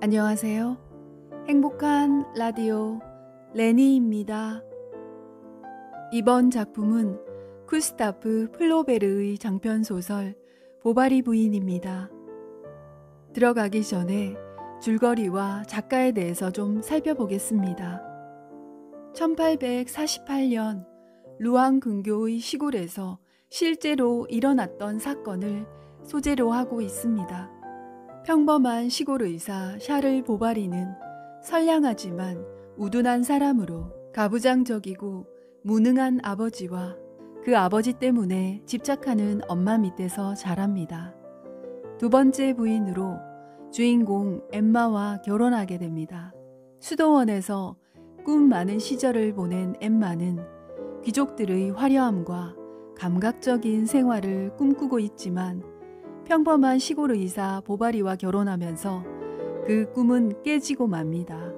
안녕하세요. 행복한 라디오 레니입니다. 이번 작품은 쿠스타프 플로베르의 장편 소설 보바리 부인입니다. 들어가기 전에 줄거리와 작가에 대해서 좀 살펴보겠습니다. 1848년 루앙 근교의 시골에서 실제로 일어났던 사건을 소재로 하고 있습니다. 평범한 시골 의사 샤를 보바리는 선량하지만 우둔한 사람으로 가부장적이고 무능한 아버지와 그 아버지 때문에 집착하는 엄마 밑에서 자랍니다. 두 번째 부인으로 주인공 엠마와 결혼하게 됩니다. 수도원에서 꿈 많은 시절을 보낸 엠마는 귀족들의 화려함과 감각적인 생활을 꿈꾸고 있지만 평범한 시골 의사 보바리와 결혼하면서 그 꿈은 깨지고 맙니다.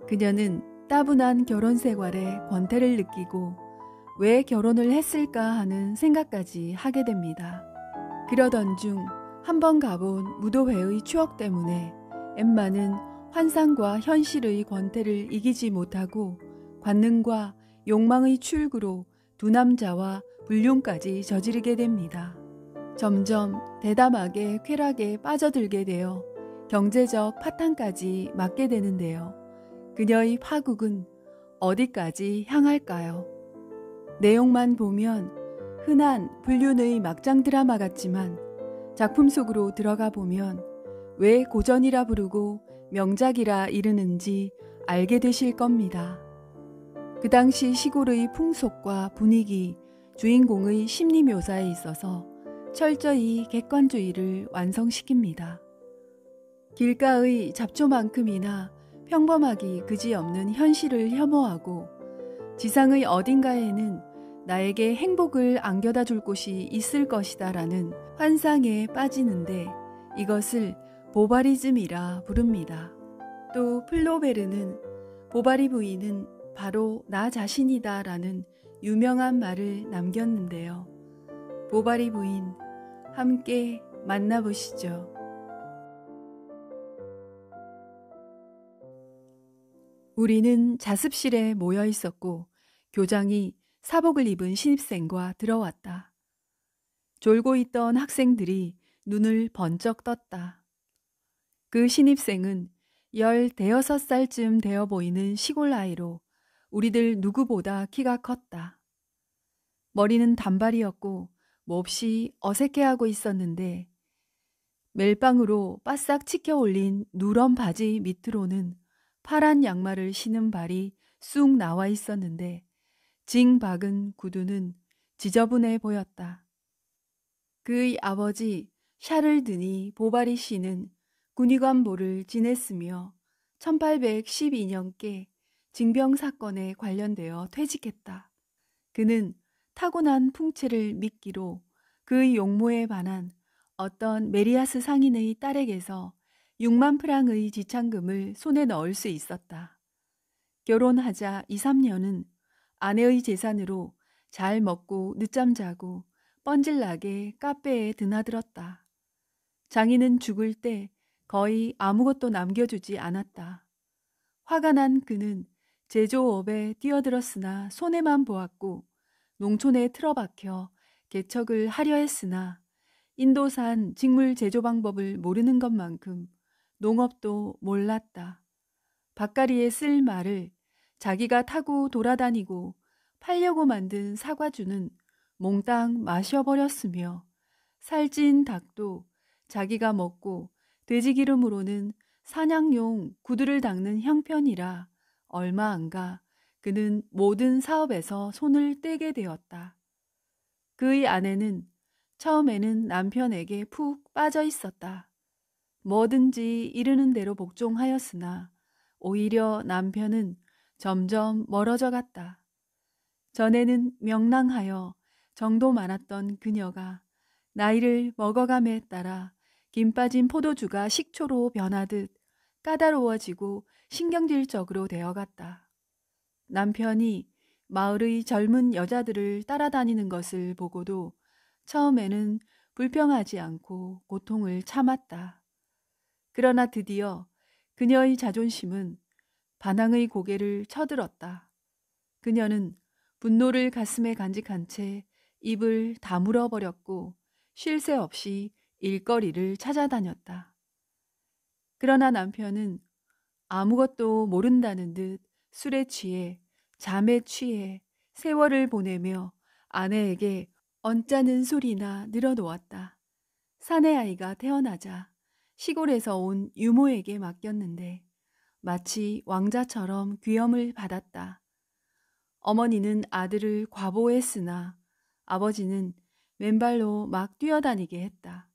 그녀는 따분한 결혼 생활에 권태를 느끼고 왜 결혼을 했을까 하는 생각까지 하게 됩니다. 그러던 중 한 번 가본 무도회의 추억 때문에 엠마는 환상과 현실의 권태를 이기지 못하고 관능과 욕망의 출구로 두 남자와 불륜까지 저지르게 됩니다. 점점 대담하게 쾌락에 빠져들게 되어 경제적 파탄까지 맞게 되는데요. 그녀의 파국은 어디까지 향할까요? 내용만 보면 흔한 불륜의 막장 드라마 같지만 작품 속으로 들어가 보면 왜 고전이라 부르고 명작이라 이르는지 알게 되실 겁니다. 그 당시 시골의 풍속과 분위기, 주인공의 심리 묘사에 있어서 철저히 객관주의를 완성시킵니다. 길가의 잡초만큼이나 평범하기 그지없는 현실을 혐오하고 지상의 어딘가에는 나에게 행복을 안겨다 줄 곳이 있을 것이다 라는 환상에 빠지는데 이것을 보바리즘이라 부릅니다. 또 플로베르는 보바리 부인은 바로 나 자신이다 라는 유명한 말을 남겼는데요. 보바리 부인 함께 만나보시죠. 우리는 자습실에 모여 있었고 교장이 사복을 입은 신입생과 들어왔다. 졸고 있던 학생들이 눈을 번쩍 떴다. 그 신입생은 15살쯤 되어 보이는 시골 아이로 우리들 누구보다 키가 컸다. 머리는 단발이었고 몹시 어색해하고 있었는데 멜빵으로 바싹 치켜 올린 누런 바지 밑으로는 파란 양말을 신은 발이 쑥 나와 있었는데 징박은 구두는 지저분해 보였다. 그의 아버지 샤를 드니 보바리 씨는 군의관보를 지냈으며 1812년께 징병 사건에 관련되어 퇴직했다. 그는 타고난 풍채를 미끼로 그의 용모에 반한 어떤 메리아스 상인의 딸에게서 6만 프랑의 지참금을 손에 넣을 수 있었다. 결혼하자 2, 3년은 아내의 재산으로 잘 먹고 늦잠 자고 뻔질나게 카페에 드나들었다. 장인은 죽을 때 거의 아무것도 남겨주지 않았다. 화가 난 그는 제조업에 뛰어들었으나 손해만 보았고 농촌에 틀어박혀 개척을 하려 했으나 인도산 직물 제조 방법을 모르는 것만큼 농업도 몰랐다. 밭가리에 쓸 말을 자기가 타고 돌아다니고 팔려고 만든 사과주는 몽땅 마셔버렸으며 살찐 닭도 자기가 먹고 돼지기름으로는 사냥용 구두를 닦는 형편이라 얼마 안 가 그는 모든 사업에서 손을 떼게 되었다. 그의 아내는 처음에는 남편에게 푹 빠져 있었다. 뭐든지 이르는 대로 복종하였으나 오히려 남편은 점점 멀어져 갔다. 전에는 명랑하여 정도 많았던 그녀가 나이를 먹어감에 따라 김 빠진 포도주가 식초로 변하듯 까다로워지고 신경질적으로 되어갔다. 남편이 마을의 젊은 여자들을 따라다니는 것을 보고도 처음에는 불평하지 않고 고통을 참았다. 그러나 드디어 그녀의 자존심은 반항의 고개를 쳐들었다. 그녀는 분노를 가슴에 간직한 채 입을 다물어 버렸고 쉴 새 없이 일거리를 찾아다녔다. 그러나 남편은 아무것도 모른다는 듯 술에 취해 잠에 취해 세월을 보내며 아내에게 언짢은 소리나 늘어놓았다. 사내아이가 태어나자 시골에서 온 유모에게 맡겼는데 마치 왕자처럼 귀염을 받았다. 어머니는 아들을 과보했으나 아버지는 맨발로 막 뛰어다니게 했다.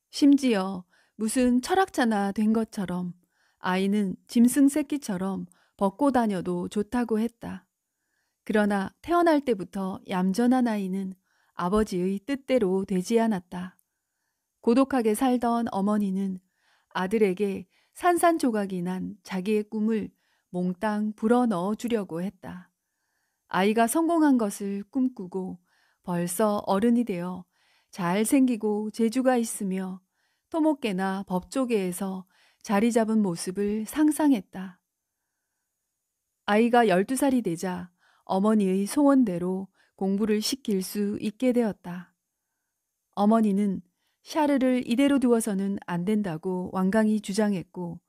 심지어 무슨 철학자나 된 것처럼 아이는 짐승 새끼처럼 벗고 다녀도 좋다고 했다. 그러나 태어날 때부터 얌전한 아이는 아버지의 뜻대로 되지 않았다. 고독하게 살던 어머니는 아들에게 산산조각이 난 자기의 꿈을 몽땅 불어넣어 주려고 했다. 아이가 성공한 것을 꿈꾸고 벌써 어른이 되어 잘생기고 재주가 있으며 토목계나 법조계에서 자리 잡은 모습을 상상했다. 아이가 12살이 되자 어머니의 소원대로 공부를 시킬 수 있게 되었다. 어머니는 샤르를 이대로 두어서는 안 된다고 완강히 주장했고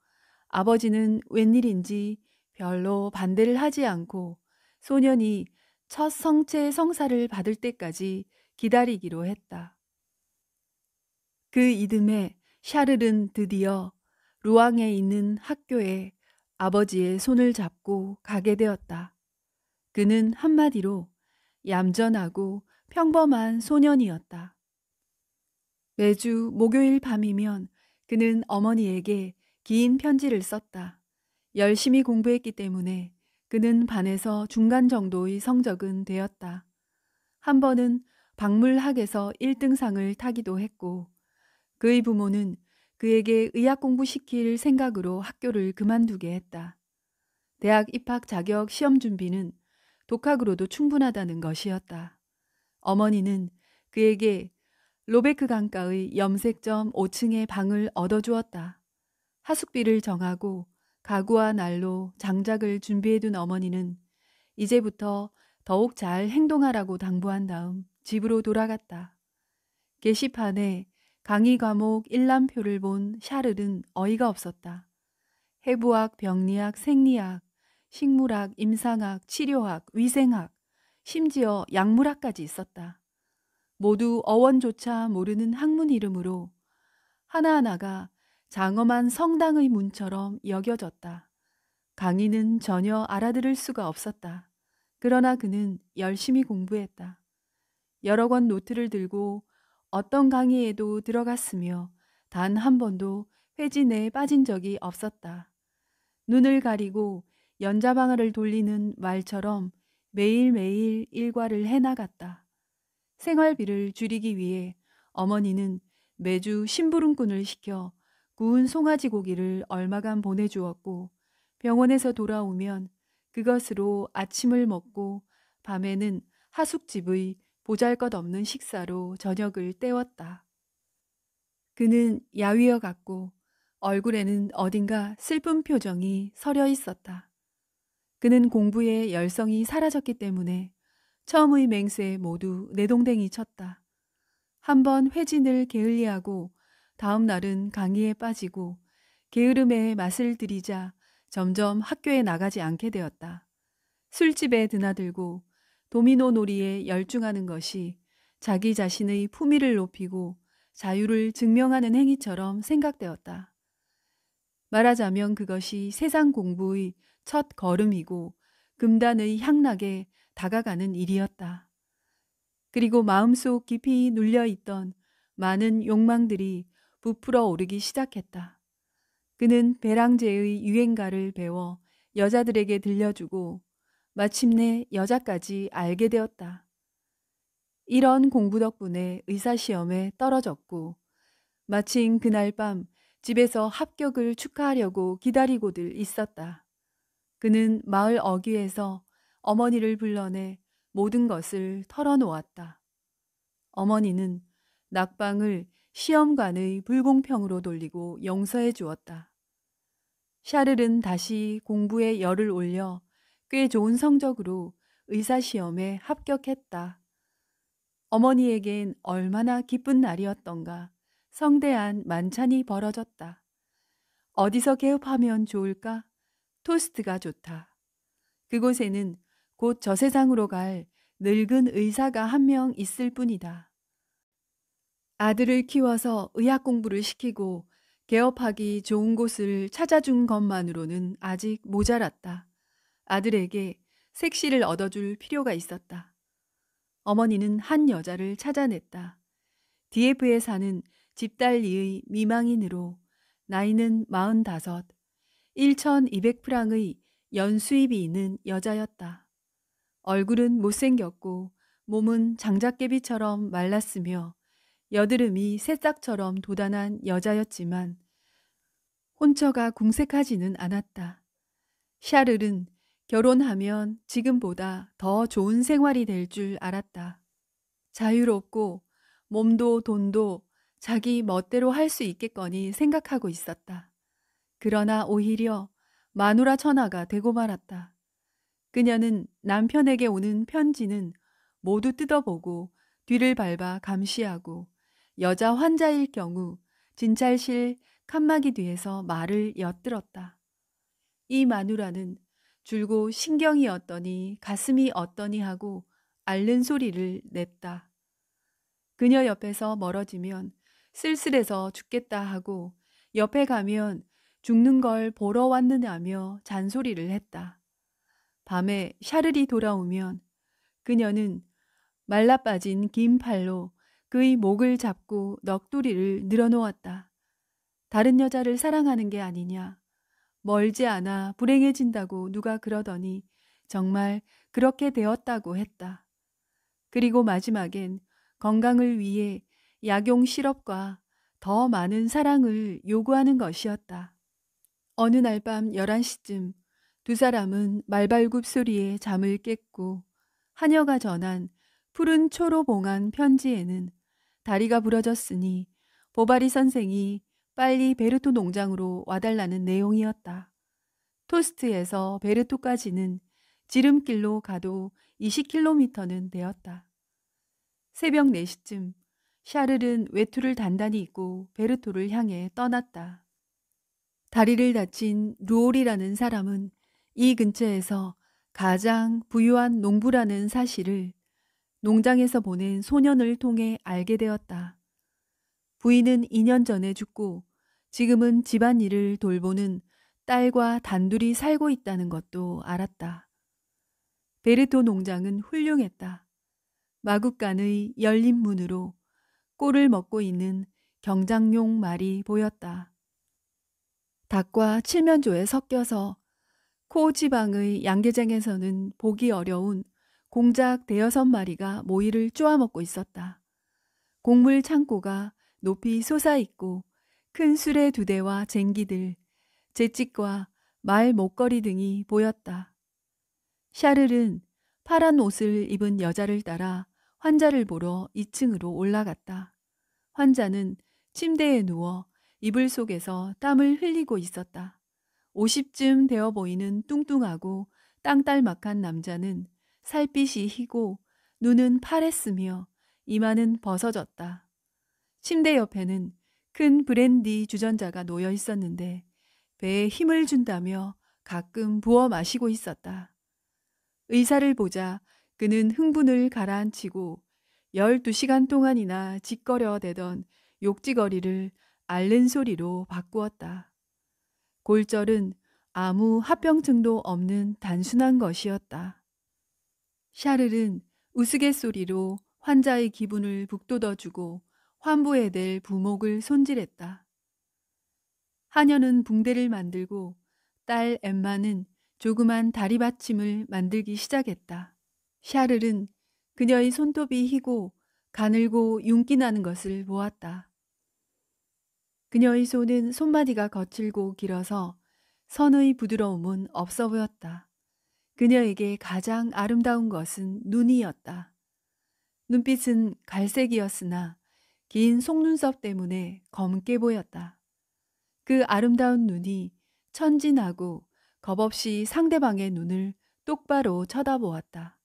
아버지는 웬일인지 별로 반대를 하지 않고 소년이 첫 성체 성사를 받을 때까지 기다리기로 했다. 그 이듬해 샤를은 드디어 루앙에 있는 학교에 아버지의 손을 잡고 가게 되었다. 그는 한마디로 얌전하고 평범한 소년이었다. 매주 목요일 밤이면 그는 어머니에게 긴 편지를 썼다. 열심히 공부했기 때문에 그는 반에서 중간 정도의 성적은 되었다. 한 번은 박물학에서 1등상을 타기도 했고 그의 부모는 그에게 의학 공부시킬 생각으로 학교를 그만두게 했다. 대학 입학 자격 시험 준비는 독학으로도 충분하다는 것이었다. 어머니는 그에게 로베크 강가의 염색점 5층의 방을 얻어주었다. 하숙비를 정하고 가구와 난로, 장작을 준비해둔 어머니는 이제부터 더욱 잘 행동하라고 당부한 다음 집으로 돌아갔다. 게시판에 강의 과목 일람표를 본 샤를은 어이가 없었다. 해부학, 병리학, 생리학, 식물학, 임상학, 치료학, 위생학, 심지어 약물학까지 있었다. 모두 어원조차 모르는 학문 이름으로 하나하나가 장엄한 성당의 문처럼 여겨졌다. 강의는 전혀 알아들을 수가 없었다. 그러나 그는 열심히 공부했다. 여러 권 노트를 들고 어떤 강의에도 들어갔으며 단 한 번도 회지 내에 빠진 적이 없었다. 눈을 가리고 연자방아를 돌리는 말처럼 매일매일 일과를 해나갔다. 생활비를 줄이기 위해 어머니는 매주 심부름꾼을 시켜 구운 송아지 고기를 얼마간 보내주었고 병원에서 돌아오면 그것으로 아침을 먹고 밤에는 하숙집의 보잘것없는 식사로 저녁을 때웠다. 그는 야위어 같고 얼굴에는 어딘가 슬픈 표정이 서려 있었다. 그는 공부에 열성이 사라졌기 때문에 처음의 맹세에 모두 내동댕이 쳤다. 한번 회진을 게을리하고 다음 날은 강의에 빠지고 게으름에 맛을 들이자 점점 학교에 나가지 않게 되었다. 술집에 드나들고 도미노 놀이에 열중하는 것이 자기 자신의 품위를 높이고 자유를 증명하는 행위처럼 생각되었다. 말하자면 그것이 세상 공부의 첫 걸음이고 금단의 향락에 다가가는 일이었다. 그리고 마음속 깊이 눌려있던 많은 욕망들이 부풀어 오르기 시작했다. 그는 배랑제의 유행가를 배워 여자들에게 들려주고 마침내 여자까지 알게 되었다. 이런 공부 덕분에 의사시험에 떨어졌고 마침 그날 밤 집에서 합격을 축하하려고 기다리고들 있었다. 그는 마을 어귀에서 어머니를 불러내 모든 것을 털어놓았다. 어머니는 낙방을 시험관의 불공평으로 돌리고 용서해 주었다. 샤를은 다시 공부에 열을 올려 꽤 좋은 성적으로 의사시험에 합격했다. 어머니에겐 얼마나 기쁜 날이었던가. 성대한 만찬이 벌어졌다. 어디서 개업하면 좋을까? 토스트가 좋다. 그곳에는 곧 저 세상으로 갈 늙은 의사가 한 명 있을 뿐이다. 아들을 키워서 의학 공부를 시키고 개업하기 좋은 곳을 찾아준 것만으로는 아직 모자랐다. 아들에게 색시를 얻어줄 필요가 있었다. 어머니는 한 여자를 찾아냈다. DF에 사는 집달리의 미망인으로 나이는 45, 1,200프랑의 연수입이 있는 여자였다. 얼굴은 못생겼고 몸은 장작개비처럼 말랐으며 여드름이 새싹처럼 돋아난 여자였지만 혼처가 궁색하지는 않았다. 샤를은 결혼하면 지금보다 더 좋은 생활이 될 줄 알았다. 자유롭고 몸도 돈도 자기 멋대로 할 수 있겠거니 생각하고 있었다. 그러나 오히려 마누라 천하가 되고 말았다. 그녀는 남편에게 오는 편지는 모두 뜯어보고 뒤를 밟아 감시하고 여자 환자일 경우 진찰실 칸막이 뒤에서 말을 엿들었다. 이 마누라는 줄고 신경이 어떠니 가슴이 어떠니 하고 앓는 소리를 냈다. 그녀 옆에서 멀어지면 쓸쓸해서 죽겠다 하고 옆에 가면 죽는 걸 보러 왔느냐며 잔소리를 했다. 밤에 샤를이 돌아오면 그녀는 말라빠진 긴 팔로 그의 목을 잡고 넋두리를 늘어놓았다. 다른 여자를 사랑하는 게 아니냐. 멀지 않아 불행해진다고 누가 그러더니 정말 그렇게 되었다고 했다. 그리고 마지막엔 건강을 위해 약용 시럽과 더 많은 사랑을 요구하는 것이었다. 어느 날 밤 11시쯤 두 사람은 말발굽 소리에 잠을 깼고 하녀가 전한 푸른 초로봉한 편지에는 다리가 부러졌으니 보바리 선생이 빨리 베르토 농장으로 와달라는 내용이었다. 토스트에서 베르토까지는 지름길로 가도 20km는 되었다. 새벽 4시쯤 샤를은 외투를 단단히 입고 베르토를 향해 떠났다. 다리를 다친 루올이라는 사람은 이 근처에서 가장 부유한 농부라는 사실을 농장에서 보낸 소년을 통해 알게 되었다. 부인은 2년 전에 죽고 지금은 집안일을 돌보는 딸과 단둘이 살고 있다는 것도 알았다. 베르토 농장은 훌륭했다. 마구간의 열린 문으로 꼴을 먹고 있는 경장용 말이 보였다. 닭과 칠면조에 섞여서 코 지방의 양계장에서는 보기 어려운 공작 대여섯 마리가 모이를 쪼아먹고 있었다. 곡물 창고가 높이 솟아있고 큰 수레 2대와 쟁기들, 재찍과 말 목걸이 등이 보였다. 샤를은 파란 옷을 입은 여자를 따라 환자를 보러 2층으로 올라갔다. 환자는 침대에 누워 이불 속에서 땀을 흘리고 있었다. 50쯤 되어 보이는 뚱뚱하고 땅딸막한 남자는 살빛이 희고 눈은 파랬으며 이마는 벗어졌다. 침대 옆에는 큰 브랜디 주전자가 놓여 있었는데 배에 힘을 준다며 가끔 부어 마시고 있었다. 의사를 보자 그는 흥분을 가라앉히고 12시간 동안이나 짓거려 대던 욕지거리를 앓는 소리로 바꾸었다. 골절은 아무 합병증도 없는 단순한 것이었다. 샤를은 우스갯소리로 환자의 기분을 북돋워주고 환부해댈 부목을 손질했다. 하녀는 붕대를 만들고 딸 엠마는 조그만 다리받침을 만들기 시작했다. 샤를은 그녀의 손톱이 희고 가늘고 윤기 나는 것을 보았다. 그녀의 손은 손마디가 거칠고 길어서 선의 부드러움은 없어 보였다. 그녀에게 가장 아름다운 것은 눈이었다. 눈빛은 갈색이었으나 긴 속눈썹 때문에 검게 보였다. 그 아름다운 눈이 천진하고 겁없이 상대방의 눈을 똑바로 쳐다보았다.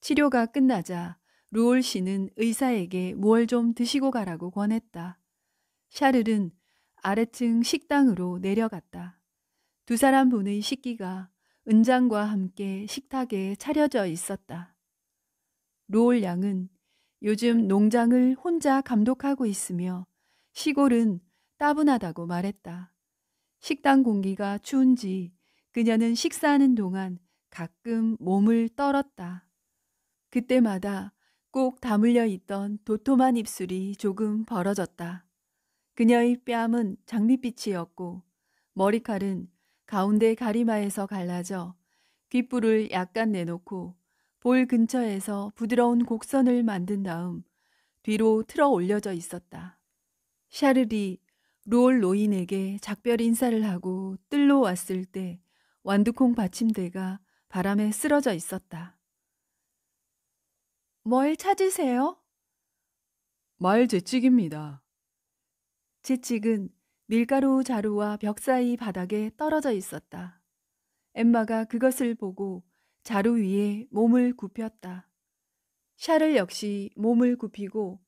치료가 끝나자 루올 씨는 의사에게 뭘 좀 드시고 가라고 권했다. 샤를은 아래층 식당으로 내려갔다. 두 사람 분의 식기가 은장과 함께 식탁에 차려져 있었다. 루올 양은 요즘 농장을 혼자 감독하고 있으며 시골은 따분하다고 말했다. 식당 공기가 추운지 그녀는 식사하는 동안 가끔 몸을 떨었다. 그때마다 꼭 다물려 있던 도톰한 입술이 조금 벌어졌다. 그녀의 뺨은 장밋빛이었고 머리칼은 가운데 가리마에서 갈라져 귓불을 약간 내놓고 볼 근처에서 부드러운 곡선을 만든 다음 뒤로 틀어 올려져 있었다. 샤를이 루올 노인에게 작별 인사를 하고 뜰로 왔을 때 완두콩 받침대가 바람에 쓰러져 있었다. 뭘 찾으세요? 말 재찍입니다. 채찍은 밀가루 자루와 벽 사이 바닥에 떨어져 있었다. 엠마가 그것을 보고 자루 위에 몸을 굽혔다. 샤를 역시 몸을 굽히고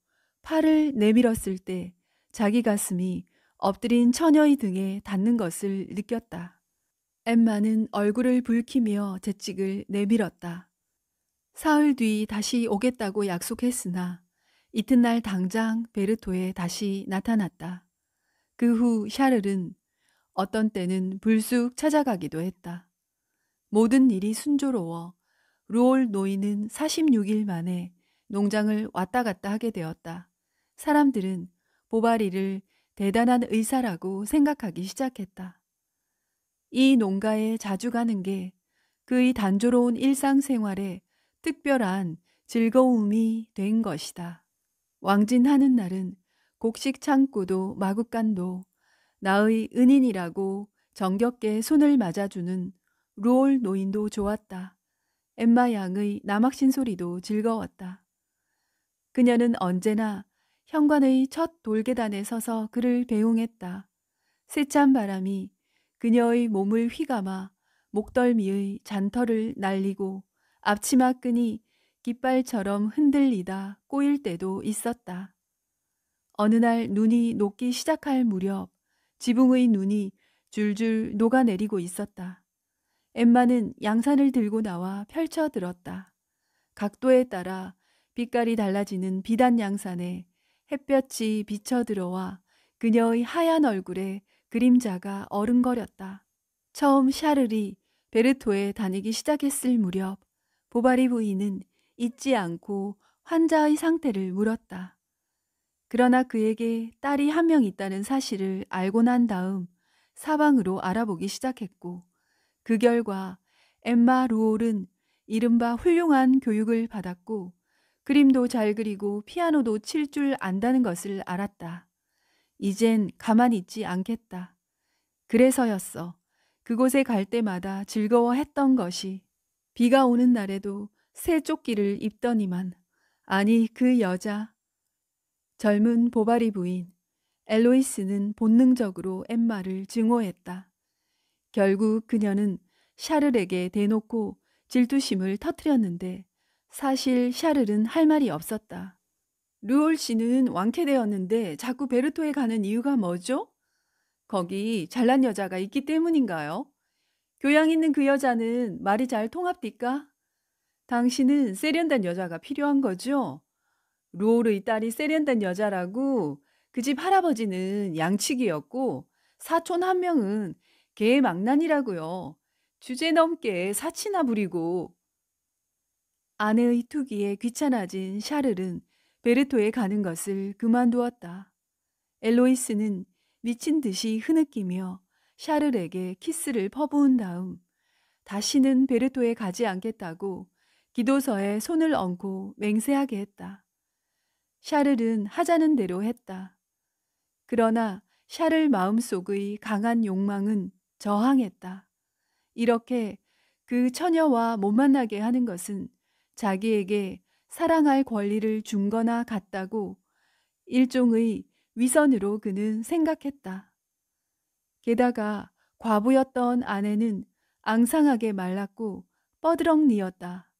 팔을 내밀었을 때 자기 가슴이 엎드린 처녀의 등에 닿는 것을 느꼈다. 엠마는 얼굴을 붉히며 채찍을 내밀었다. 사흘 뒤 다시 오겠다고 약속했으나 이튿날 당장 베르토에 다시 나타났다. 그 후 샤를은 어떤 때는 불쑥 찾아가기도 했다. 모든 일이 순조로워 루올 노인은 46일 만에 농장을 왔다 갔다 하게 되었다. 사람들은 보바리를 대단한 의사라고 생각하기 시작했다. 이 농가에 자주 가는 게 그의 단조로운 일상생활에 특별한 즐거움이 된 것이다. 왕진하는 날은 곡식 창고도 마구간도 나의 은인이라고 정겹게 손을 맞아주는 루올 노인도 좋았다. 엠마 양의 남학신 소리도 즐거웠다. 그녀는 언제나 현관의 첫 돌계단에 서서 그를 배웅했다. 세찬 바람이 그녀의 몸을 휘감아 목덜미의 잔털을 날리고 앞치마 끈이 깃발처럼 흔들리다 꼬일 때도 있었다. 어느 날 눈이 녹기 시작할 무렵 지붕의 눈이 줄줄 녹아내리고 있었다. 엠마는 양산을 들고 나와 펼쳐 들었다. 각도에 따라 빛깔이 달라지는 비단 양산에 햇볕이 비쳐 들어와 그녀의 하얀 얼굴에 그림자가 어른거렸다. 처음 샤를이 베르토에 다니기 시작했을 무렵 보바리 부인은 잊지 않고 환자의 상태를 물었다. 그러나 그에게 딸이 한 명 있다는 사실을 알고 난 다음 사방으로 알아보기 시작했고 그 결과 엠마 루올은 이른바 훌륭한 교육을 받았고 그림도 잘 그리고 피아노도 칠 줄 안다는 것을 알았다. 이젠 가만히 있지 않겠다. 그래서였어. 그곳에 갈 때마다 즐거워했던 것이. 비가 오는 날에도 새 조끼를 입더니만. 아니 그 여자. 젊은 보바리 부인 엘로이스는 본능적으로 엠마를 증오했다. 결국 그녀는 샤를에게 대놓고 질투심을 터뜨렸는데 사실 샤를은 할 말이 없었다. 루올 씨는 왕쾌되었는데 자꾸 베르토에 가는 이유가 뭐죠? 거기 잘난 여자가 있기 때문인가요? 교양 있는 그 여자는 말이 잘 통합니까? 당신은 세련된 여자가 필요한 거죠? 루올의 딸이 세련된 여자라고 그 집 할아버지는 양치기였고 사촌 한 명은 개망난이라고요. 주제넘게 사치나 부리고. 아내의 투기에 귀찮아진 샤를은 베르토에 가는 것을 그만두었다. 엘로이스는 미친 듯이 흐느끼며 샤를에게 키스를 퍼부은 다음 다시는 베르토에 가지 않겠다고 기도서에 손을 얹고 맹세하게 했다. 샤를은 하자는 대로 했다. 그러나 샤를 마음속의 강한 욕망은 저항했다. 이렇게 그 처녀와 못 만나게 하는 것은 자기에게 사랑할 권리를 준 거나 같다고 일종의 위선으로 그는 생각했다. 게다가 과부였던 아내는 앙상하게 말랐고 뻐드렁니었다.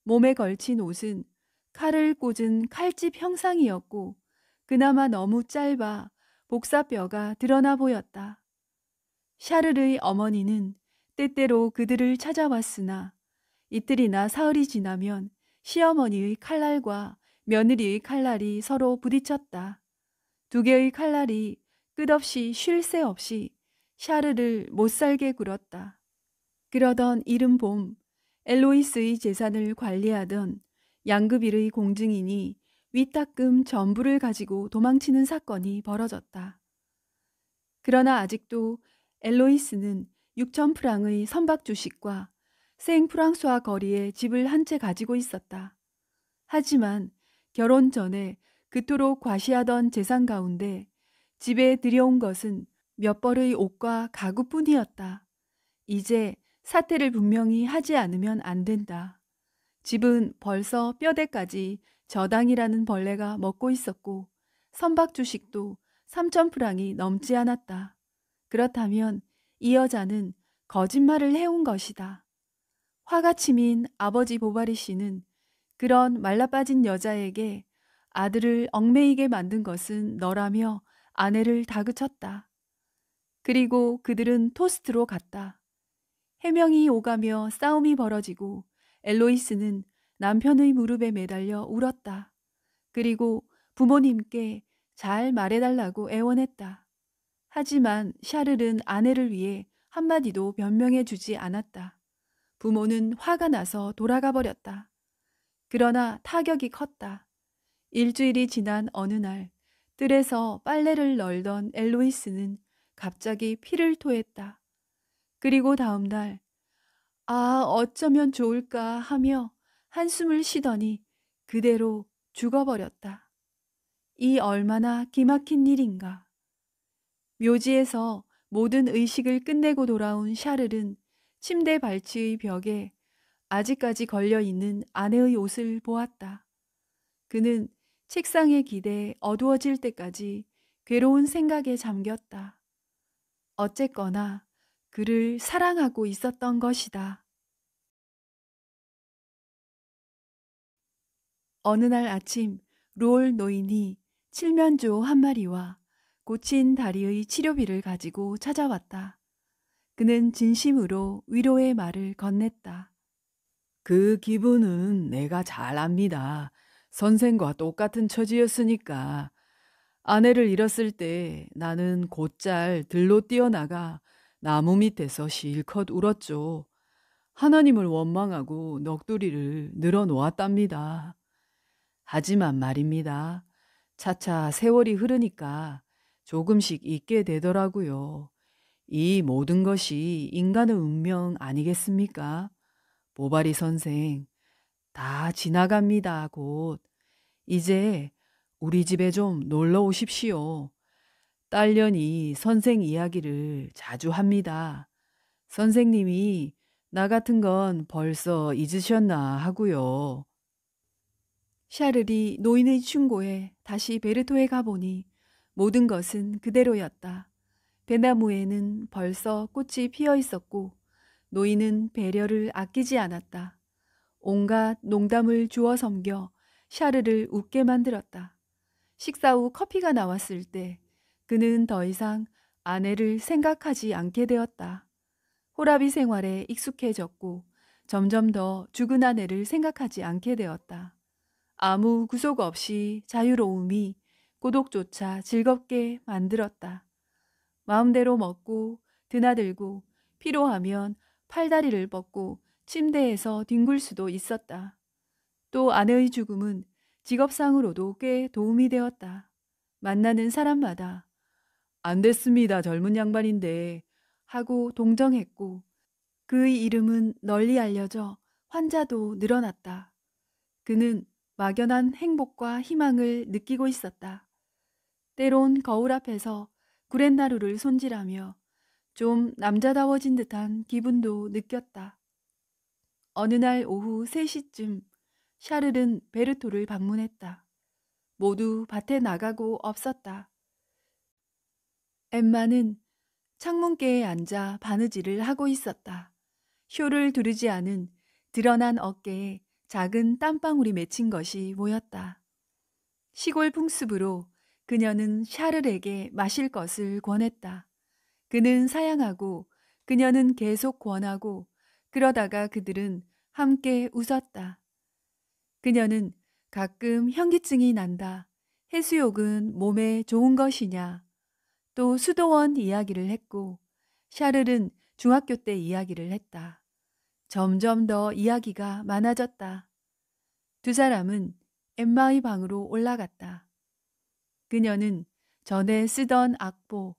몸에 걸친 옷은 칼을 꽂은 칼집 형상이었고 그나마 너무 짧아 복사뼈가 드러나 보였다. 샤를의 어머니는 때때로 그들을 찾아왔으나 이틀이나 사흘이 지나면 시어머니의 칼날과 며느리의 칼날이 서로 부딪혔다. 두 개의 칼날이 끝없이 쉴 새 없이 샤르를 못살게 굴었다. 그러던 이른 봄, 엘로이스의 재산을 관리하던 양급일의 공증인이 위탁금 전부를 가지고 도망치는 사건이 벌어졌다. 그러나 아직도 엘로이스는 6천 프랑의 선박 주식과 생프랑스와 거리에 집을 한 채 가지고 있었다. 하지만 결혼 전에 그토록 과시하던 재산 가운데 집에 들여온 것은 몇 벌의 옷과 가구뿐이었다. 이제 사퇴를 분명히 하지 않으면 안 된다. 집은 벌써 뼈대까지 저당이라는 벌레가 먹고 있었고 선박 주식도 3천 프랑이 넘지 않았다. 그렇다면 이 여자는 거짓말을 해온 것이다. 화가 치민 아버지 보바리 씨는 그런 말라빠진 여자에게 아들을 얽매이게 만든 것은 너라며 아내를 다그쳤다. 그리고 그들은 토스트로 갔다. 해명이 오가며 싸움이 벌어지고 엘로이스는 남편의 무릎에 매달려 울었다. 그리고 부모님께 잘 말해달라고 애원했다. 하지만 샤를은 아내를 위해 한마디도 변명해 주지 않았다. 부모는 화가 나서 돌아가 버렸다. 그러나 타격이 컸다. 일주일이 지난 어느 날 뜰에서 빨래를 널던 엘로이스는 갑자기 피를 토했다. 그리고 다음 날 어쩌면 좋을까 하며 한숨을 쉬더니 그대로 죽어버렸다. 이 얼마나 기막힌 일인가. 묘지에서 모든 의식을 끝내고 돌아온 샤를은 침대 발치의 벽에 아직까지 걸려있는 아내의 옷을 보았다. 그는 책상에 기대 어두워질 때까지 괴로운 생각에 잠겼다. 어쨌거나 그를 사랑하고 있었던 것이다. 어느 날 아침 롤 노인이 칠면조 한 마리와 고친 다리의 치료비를 가지고 찾아왔다. 그는 진심으로 위로의 말을 건넸다. 그 기분은 내가 잘 압니다. 선생과 똑같은 처지였으니까. 아내를 잃었을 때 나는 곧잘 들로 뛰어나가 나무 밑에서 실컷 울었죠. 하나님을 원망하고 넋두리를 늘어놓았답니다. 하지만 말입니다. 차차 세월이 흐르니까 조금씩 잊게 되더라고요. 이 모든 것이 인간의 운명 아니겠습니까? 보바리 선생, 다 지나갑니다, 곧. 이제 우리 집에 좀 놀러 오십시오. 딸년이 선생 이야기를 자주 합니다. 선생님이 나 같은 건 벌써 잊으셨나 하고요. 샤를이 노인의 충고에 다시 베르토에 가보니 모든 것은 그대로였다. 배나무에는 벌써 꽃이 피어 있었고 노인은 배려를 아끼지 않았다. 온갖 농담을 주워 섬겨 샤르를 웃게 만들었다. 식사 후 커피가 나왔을 때 그는 더 이상 아내를 생각하지 않게 되었다. 호라비 생활에 익숙해졌고 점점 더 죽은 아내를 생각하지 않게 되었다. 아무 구속 없이 자유로움이 고독조차 즐겁게 만들었다. 마음대로 먹고 드나들고 피로하면 팔다리를 뻗고 침대에서 뒹굴 수도 있었다. 또 아내의 죽음은 직업상으로도 꽤 도움이 되었다. 만나는 사람마다 안 됐습니다. 젊은 양반인데 하고 동정했고 그의 이름은 널리 알려져 환자도 늘어났다. 그는 막연한 행복과 희망을 느끼고 있었다. 때론 거울 앞에서 구렛나루를 손질하며 좀 남자다워진 듯한 기분도 느꼈다. 어느 날 오후 3시쯤 샤를은 베르토를 방문했다. 모두 밭에 나가고 없었다. 엠마는 창문께에 앉아 바느질을 하고 있었다. 쇼를 두르지 않은 드러난 어깨에 작은 땀방울이 맺힌 것이 보였다. 시골 풍습으로 그녀는 샤를에게 마실 것을 권했다. 그는 사양하고 그녀는 계속 권하고 그러다가 그들은 함께 웃었다. 그녀는 가끔 현기증이 난다. 해수욕은 몸에 좋은 것이냐. 또 수도원 이야기를 했고 샤를은 중학교 때 이야기를 했다. 점점 더 이야기가 많아졌다. 두 사람은 엠마의 방으로 올라갔다. 그녀는 전에 쓰던 악보,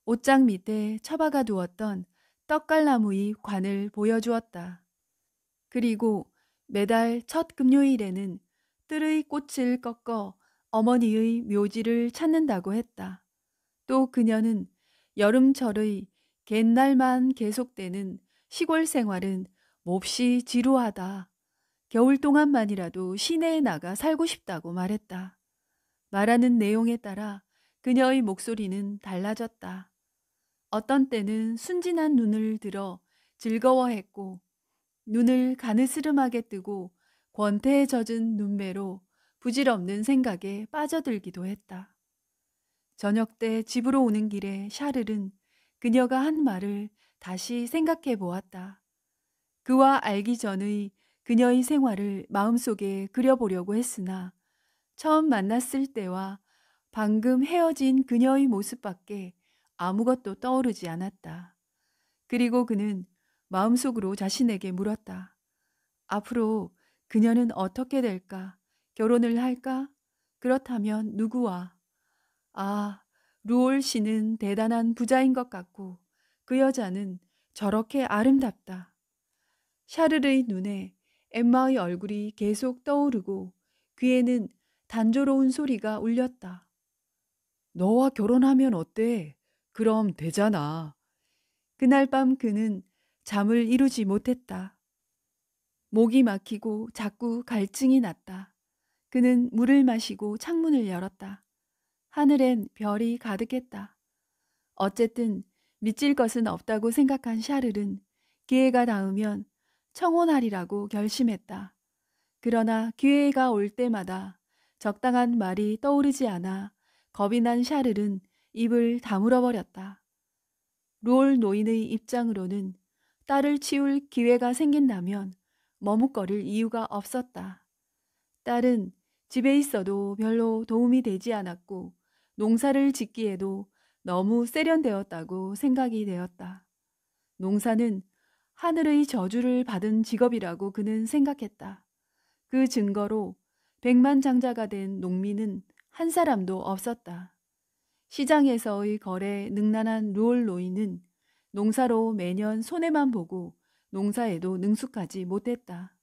옷장 밑에 처박아 두었던 떡갈나무의 관을 보여주었다. 그리고 매달 첫 금요일에는 뜰의 꽃을 꺾어 어머니의 묘지를 찾는다고 했다. 또 그녀는 여름철의 갯날만 계속되는 시골 생활은 몹시 지루하다. 겨울 동안만이라도 시내에 나가 살고 싶다고 말했다. 말하는 내용에 따라 그녀의 목소리는 달라졌다. 어떤 때는 순진한 눈을 들어 즐거워했고 눈을 가느스름하게 뜨고 권태에 젖은 눈매로 부질없는 생각에 빠져들기도 했다. 저녁 때 집으로 오는 길에 샤를은 그녀가 한 말을 다시 생각해 보았다. 그와 알기 전의 그녀의 생활을 마음속에 그려보려고 했으나 처음 만났을 때와 방금 헤어진 그녀의 모습밖에 아무것도 떠오르지 않았다. 그리고 그는 마음속으로 자신에게 물었다. 앞으로 그녀는 어떻게 될까? 결혼을 할까? 그렇다면 누구와? 아, 루올 씨는 대단한 부자인 것 같고 그 여자는 저렇게 아름답다. 샤르르의 눈에 엠마의 얼굴이 계속 떠오르고 귀에는 단조로운 소리가 울렸다. 너와 결혼하면 어때? 그럼 되잖아. 그날 밤 그는 잠을 이루지 못했다. 목이 막히고 자꾸 갈증이 났다. 그는 물을 마시고 창문을 열었다. 하늘엔 별이 가득했다. 어쨌든 믿질 것은 없다고 생각한 샤를은 기회가 닿으면 청혼하리라고 결심했다. 그러나 기회가 올 때마다 적당한 말이 떠오르지 않아 겁이 난 샤를은 입을 다물어 버렸다. 롤 노인의 입장으로는 딸을 치울 기회가 생긴다면 머뭇거릴 이유가 없었다. 딸은 집에 있어도 별로 도움이 되지 않았고 농사를 짓기에도 너무 세련되었다고 생각이 되었다. 농사는 하늘의 저주를 받은 직업이라고 그는 생각했다. 그 증거로 백만장자가 된 농민은 한 사람도 없었다. 시장에서의 거래에 능란한 루올 노인은 농사로 매년 손해만 보고 농사에도 능숙하지 못했다.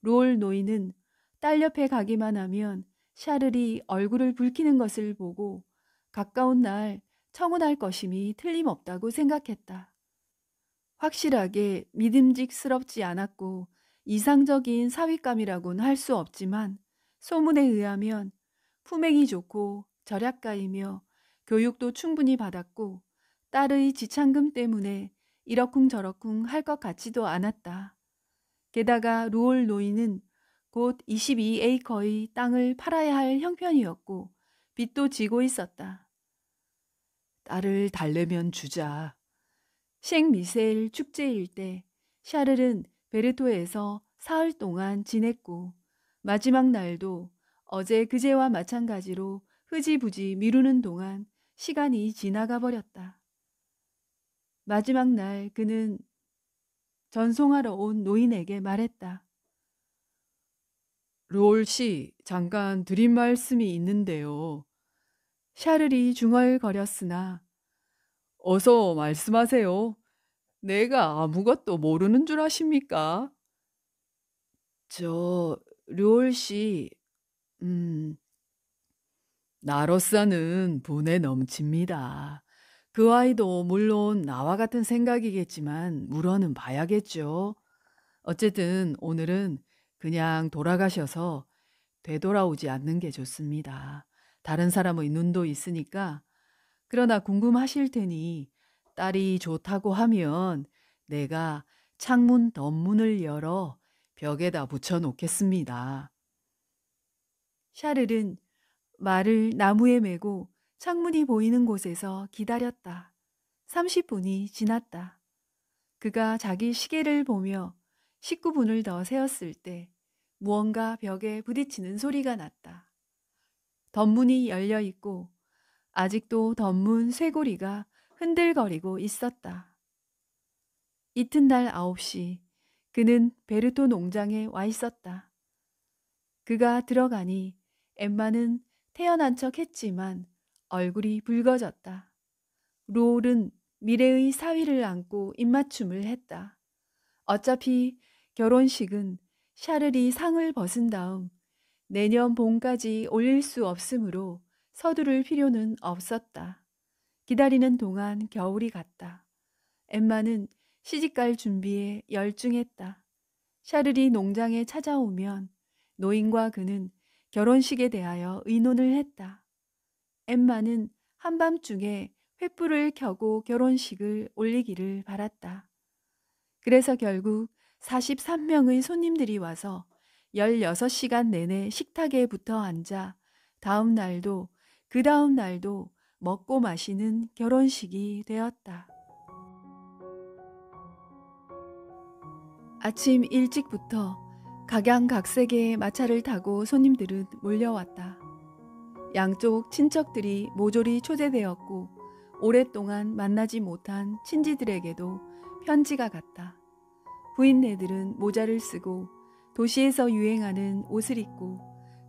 루올 노인은 딸 옆에 가기만 하면 샤를이 얼굴을 붉히는 것을 보고 가까운 날 청혼할 것임이 틀림없다고 생각했다. 확실하게 믿음직스럽지 않았고 이상적인 사윗감이라고는 할 수 없지만 소문에 의하면 품행이 좋고 절약가이며 교육도 충분히 받았고 딸의 지창금 때문에 이러쿵저러쿵 할 것 같지도 않았다. 게다가 루올 노인은 곧 22에이커의 땅을 팔아야 할 형편이었고 빚도 지고 있었다. 딸을 달래면 주자. 쉥미셀 축제일 때 샤를은 베르토에서 사흘 동안 지냈고 마지막 날도 어제 그제와 마찬가지로 흐지부지 미루는 동안 시간이 지나가 버렸다. 마지막 날 그는 전송하러 온 노인에게 말했다. 롤 씨, 잠깐 드린 말씀이 있는데요. 샤를이 중얼거렸으나 어서 말씀하세요. 내가 아무것도 모르는 줄 아십니까? 롤 씨, 음, 나로서는 분에 넘칩니다. 그 아이도 물론 나와 같은 생각이겠지만 물어는 봐야겠죠. 어쨌든 오늘은 그냥 돌아가셔서 되돌아오지 않는 게 좋습니다. 다른 사람의 눈도 있으니까. 그러나 궁금하실 테니 딸이 좋다고 하면 내가 창문 덧문을 열어 벽에다 붙여 놓겠습니다. 샤를은 말을 나무에 메고 창문이 보이는 곳에서 기다렸다. 30분이 지났다. 그가 자기 시계를 보며 19분을 더 세었을 때 무언가 벽에 부딪히는 소리가 났다. 덧문이 열려 있고 아직도 덧문 쇠고리가 흔들거리고 있었다. 이튿날 9시 그는 베르토 농장에 와 있었다. 그가 들어가니 엠마는 태어난 척 했지만 얼굴이 붉어졌다. 롤은 미래의 사위를 안고 입맞춤을 했다. 어차피 결혼식은 샤를이 상을 벗은 다음 내년 봄까지 올릴 수 없으므로 서두를 필요는 없었다. 기다리는 동안 겨울이 갔다. 엠마는 시집갈 준비에 열중했다. 샤를이 농장에 찾아오면 노인과 그는 결혼식에 대하여 의논을 했다. 엠마는 한밤중에 횃불을 켜고 결혼식을 올리기를 바랐다. 그래서 결국 43명의 손님들이 와서 16시간 내내 식탁에 붙어 앉아 다음 날도 그 다음 날도 먹고 마시는 결혼식이 되었다. 아침 일찍부터 각양각색의 마차를 타고 손님들은 몰려왔다. 양쪽 친척들이 모조리 초대되었고 오랫동안 만나지 못한 친지들에게도 편지가 갔다. 부인네들은 모자를 쓰고 도시에서 유행하는 옷을 입고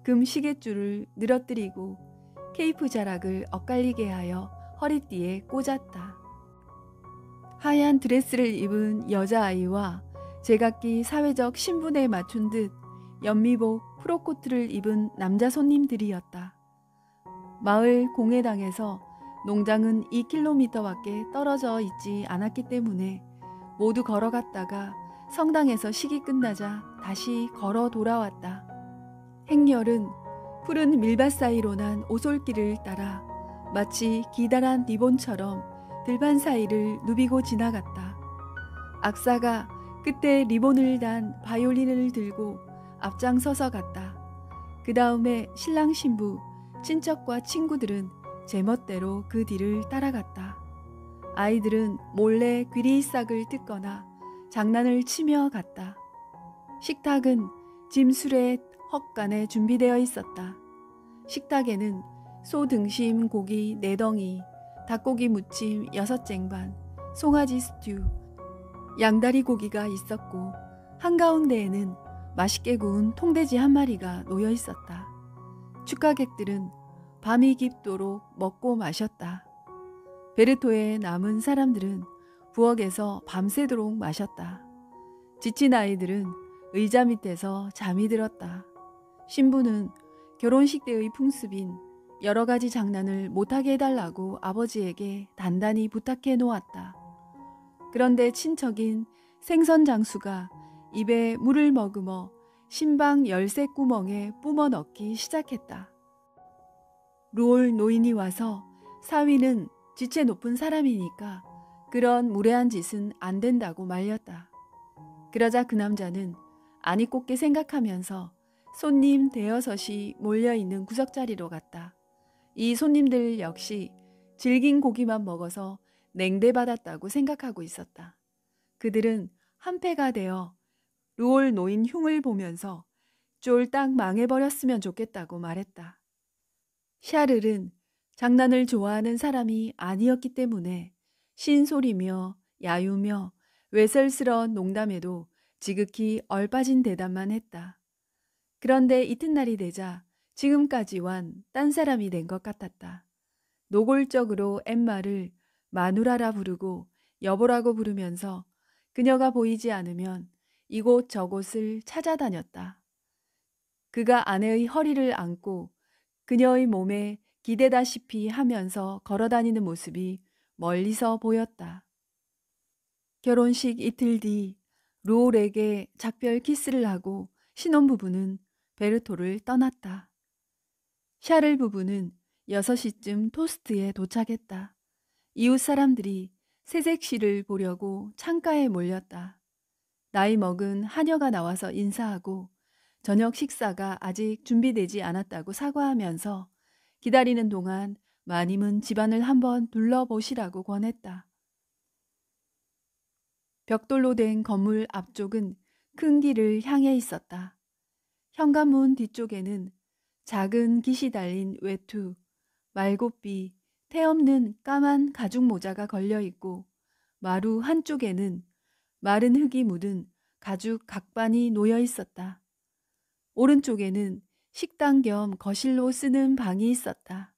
금 시계줄을 늘어뜨리고 케이프 자락을 엇갈리게 하여 허리띠에 꽂았다. 하얀 드레스를 입은 여자아이와 제각기 사회적 신분에 맞춘 듯 연미복 프로코트를 입은 남자 손님들이었다. 마을 공회당에서 농장은 2km밖에 떨어져 있지 않았기 때문에 모두 걸어갔다가 성당에서 식이 끝나자 다시 걸어 돌아왔다. 행렬은 푸른 밀밭 사이로 난 오솔길을 따라 마치 기다란 리본처럼 들판 사이를 누비고 지나갔다. 악사가 끝에 리본을 단 바이올린을 들고 앞장서서 갔다. 그 다음에 신랑 신부, 친척과 친구들은 제멋대로 그 뒤를 따라갔다. 아이들은 몰래 귀리싹을 뜯거나 장난을 치며 갔다. 식탁은 짐술의 헛간에 준비되어 있었다. 식탁에는 소 등심 고기 4덩이, 닭고기 무침 6쟁반, 송아지 스튜, 양다리 고기가 있었고 한가운데에는 맛있게 구운 통돼지 1마리가 놓여 있었다. 축하객들은 밤이 깊도록 먹고 마셨다. 베르토에 남은 사람들은 부엌에서 밤새도록 마셨다. 지친 아이들은 의자 밑에서 잠이 들었다. 신부는 결혼식 때의 풍습인 여러 가지 장난을 못하게 해달라고 아버지에게 단단히 부탁해 놓았다. 그런데 친척인 생선 장수가 입에 물을 머금어 신방 열쇠 구멍에 뿜어 넣기 시작했다. 루올 노인이 와서 사위는 지체 높은 사람이니까 그런 무례한 짓은 안 된다고 말렸다. 그러자 그 남자는 아니 꼽게 생각하면서 손님 대여섯이 몰려있는 구석자리로 갔다. 이 손님들 역시 질긴 고기만 먹어서 냉대받았다고 생각하고 있었다. 그들은 한패가 되어 루올 노인 흉을 보면서 쫄딱 망해버렸으면 좋겠다고 말했다. 샤를은 장난을 좋아하는 사람이 아니었기 때문에 신소리며 야유며 외설스러운 농담에도 지극히 얼빠진 대답만 했다. 그런데 이튿날이 되자 지금까지 완 딴 사람이 된 것 같았다. 노골적으로 엠마를 마누라라 부르고 여보라고 부르면서 그녀가 보이지 않으면 이곳 저곳을 찾아다녔다. 그가 아내의 허리를 안고 그녀의 몸에 기대다시피 하면서 걸어다니는 모습이 멀리서 보였다. 결혼식 이틀 뒤 루올에게 작별 키스를 하고 신혼부부는 베르토를 떠났다. 샤를 부부는 6시쯤 토스트에 도착했다. 이웃 사람들이 새색시를 보려고 창가에 몰렸다. 나이 먹은 하녀가 나와서 인사하고 저녁 식사가 아직 준비되지 않았다고 사과하면서 기다리는 동안 마님은 집안을 한번 둘러보시라고 권했다. 벽돌로 된 건물 앞쪽은 큰 길을 향해 있었다. 현관문 뒤쪽에는 작은 깃이 달린 외투, 말곶비, 태 없는 까만 가죽 모자가 걸려 있고 마루 한쪽에는 마른 흙이 묻은 가죽 각반이 놓여 있었다. 오른쪽에는 식당 겸 거실로 쓰는 방이 있었다.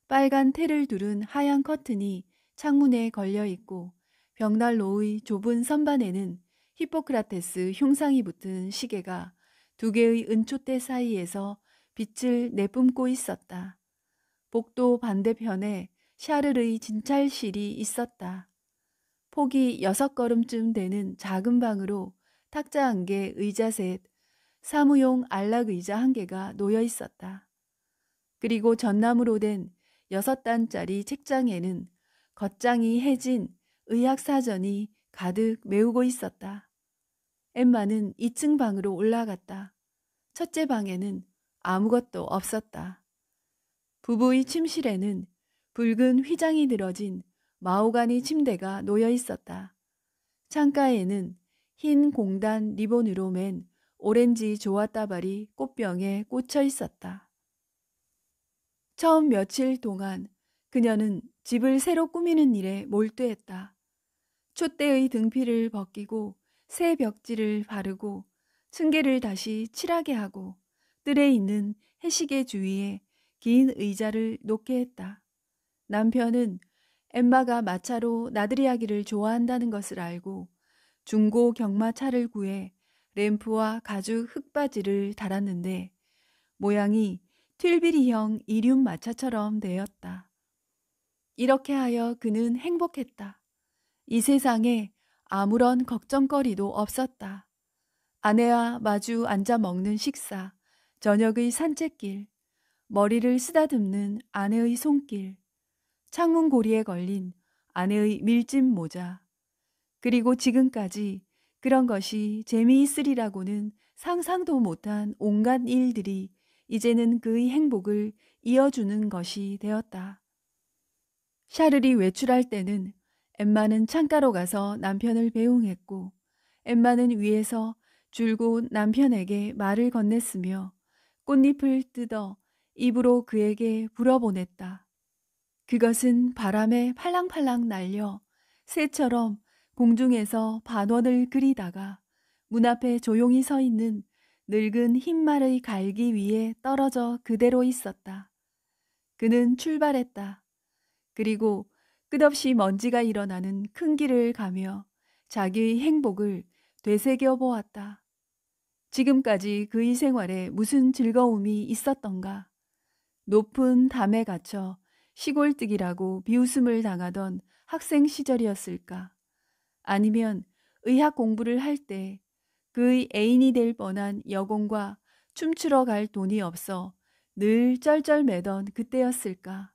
빨간 테를 두른 하얀 커튼이 창문에 걸려 있고 벽난로의 좁은 선반에는 히포크라테스 흉상이 붙은 시계가 두 개의 은초대 사이에서 빛을 내뿜고 있었다. 복도 반대편에 샤를의 진찰실이 있었다. 폭이 6걸음쯤 되는 작은 방으로 탁자 1개, 의자 셋, 사무용 안락 의자 1개가 놓여 있었다. 그리고 전나무로 된 6단짜리 책장에는 겉장이 해진 의학사전이 가득 메우고 있었다. 엠마는 2층 방으로 올라갔다. 첫째 방에는 아무것도 없었다. 부부의 침실에는 붉은 휘장이 들어진 마호가니 침대가 놓여 있었다. 창가에는 흰 공단 리본으로 맨 오렌지 조화다발이 꽃병에 꽂혀 있었다. 처음 며칠 동안 그녀는 집을 새로 꾸미는 일에 몰두했다. 촛대의 등피를 벗기고 새 벽지를 바르고 층계를 다시 칠하게 하고 뜰에 있는 해시계 주위에 긴 의자를 놓게 했다. 남편은 엠마가 마차로 나들이하기를 좋아한다는 것을 알고 중고 경마차를 구해 램프와 가죽 흙바지를 달았는데 모양이 튠비리형 이륜 마차처럼 되었다. 이렇게 하여 그는 행복했다. 이 세상에 아무런 걱정거리도 없었다. 아내와 마주 앉아 먹는 식사, 저녁의 산책길, 머리를 쓰다듬는 아내의 손길, 창문 고리에 걸린 아내의 밀짚 모자, 그리고 지금까지 그런 것이 재미있으리라고는 상상도 못한 온갖 일들이 이제는 그의 행복을 이어주는 것이 되었다. 샤를이 외출할 때는 엠마는 창가로 가서 남편을 배웅했고 엠마는 위에서 줄곧 남편에게 말을 건넸으며 꽃잎을 뜯어 입으로 그에게 불어보냈다. 그것은 바람에 팔랑팔랑 날려 새처럼 공중에서 반원을 그리다가 문 앞에 조용히 서 있는 늙은 흰말의 갈기 위에 떨어져 그대로 있었다. 그는 출발했다. 그리고 끝없이 먼지가 일어나는 큰 길을 가며 자기의 행복을 되새겨 보았다. 지금까지 그의 생활에 무슨 즐거움이 있었던가? 높은 담에 갇혀 시골뜨기라고 비웃음을 당하던 학생 시절이었을까? 아니면 의학 공부를 할 때 그의 애인이 될 뻔한 여공과 춤추러 갈 돈이 없어 늘 쩔쩔매던 그때였을까?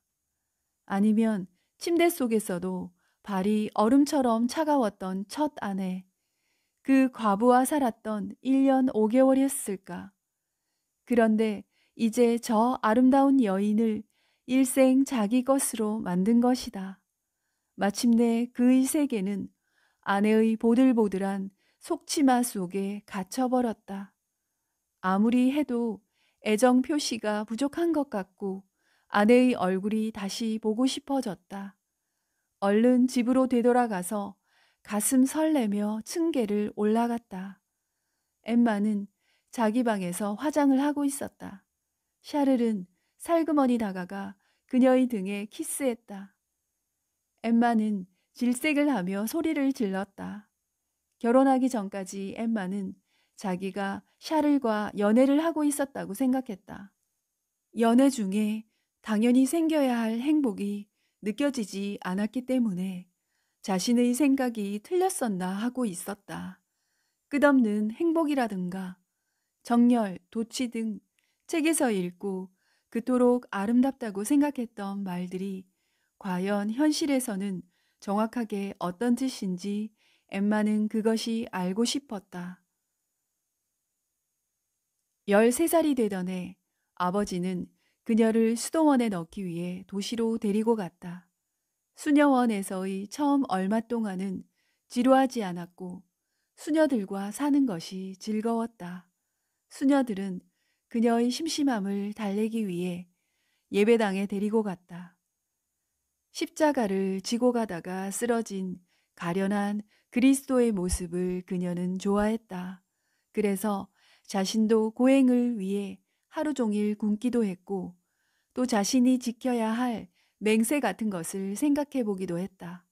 아니면 침대 속에서도 발이 얼음처럼 차가웠던 첫 아내, 그 과부와 살았던 1년 5개월이었을까? 그런데 이제 저 아름다운 여인을 일생 자기 것으로 만든 것이다. 마침내 그의 세계는 아내의 보들보들한 속치마 속에 갇혀버렸다. 아무리 해도 애정 표시가 부족한 것 같고 아내의 얼굴이 다시 보고 싶어졌다. 얼른 집으로 되돌아가서 가슴 설레며 층계를 올라갔다. 엠마는 자기 방에서 화장을 하고 있었다. 샤를은 살그머니 다가가 그녀의 등에 키스했다. 엠마는 질색을 하며 소리를 질렀다. 결혼하기 전까지 엠마는 자기가 샤를과 연애를 하고 있었다고 생각했다. 연애 중에 당연히 생겨야 할 행복이 느껴지지 않았기 때문에 자신의 생각이 틀렸었나 하고 있었다. 끝없는 행복이라든가 정열, 도취 등 책에서 읽고 그토록 아름답다고 생각했던 말들이 과연 현실에서는 정확하게 어떤 뜻인지 엠마는 그것이 알고 싶었다. 13살이 되던 해 아버지는 그녀를 수도원에 넣기 위해 도시로 데리고 갔다. 수녀원에서의 처음 얼마 동안은 지루하지 않았고 수녀들과 사는 것이 즐거웠다. 수녀들은 그녀의 심심함을 달래기 위해 예배당에 데리고 갔다. 십자가를 지고 가다가 쓰러진 가련한 그리스도의 모습을 그녀는 좋아했다. 그래서 자신도 고행을 위해 하루 종일 굶기도 했고 또 자신이 지켜야 할 맹세 같은 것을 생각해 보기도 했다.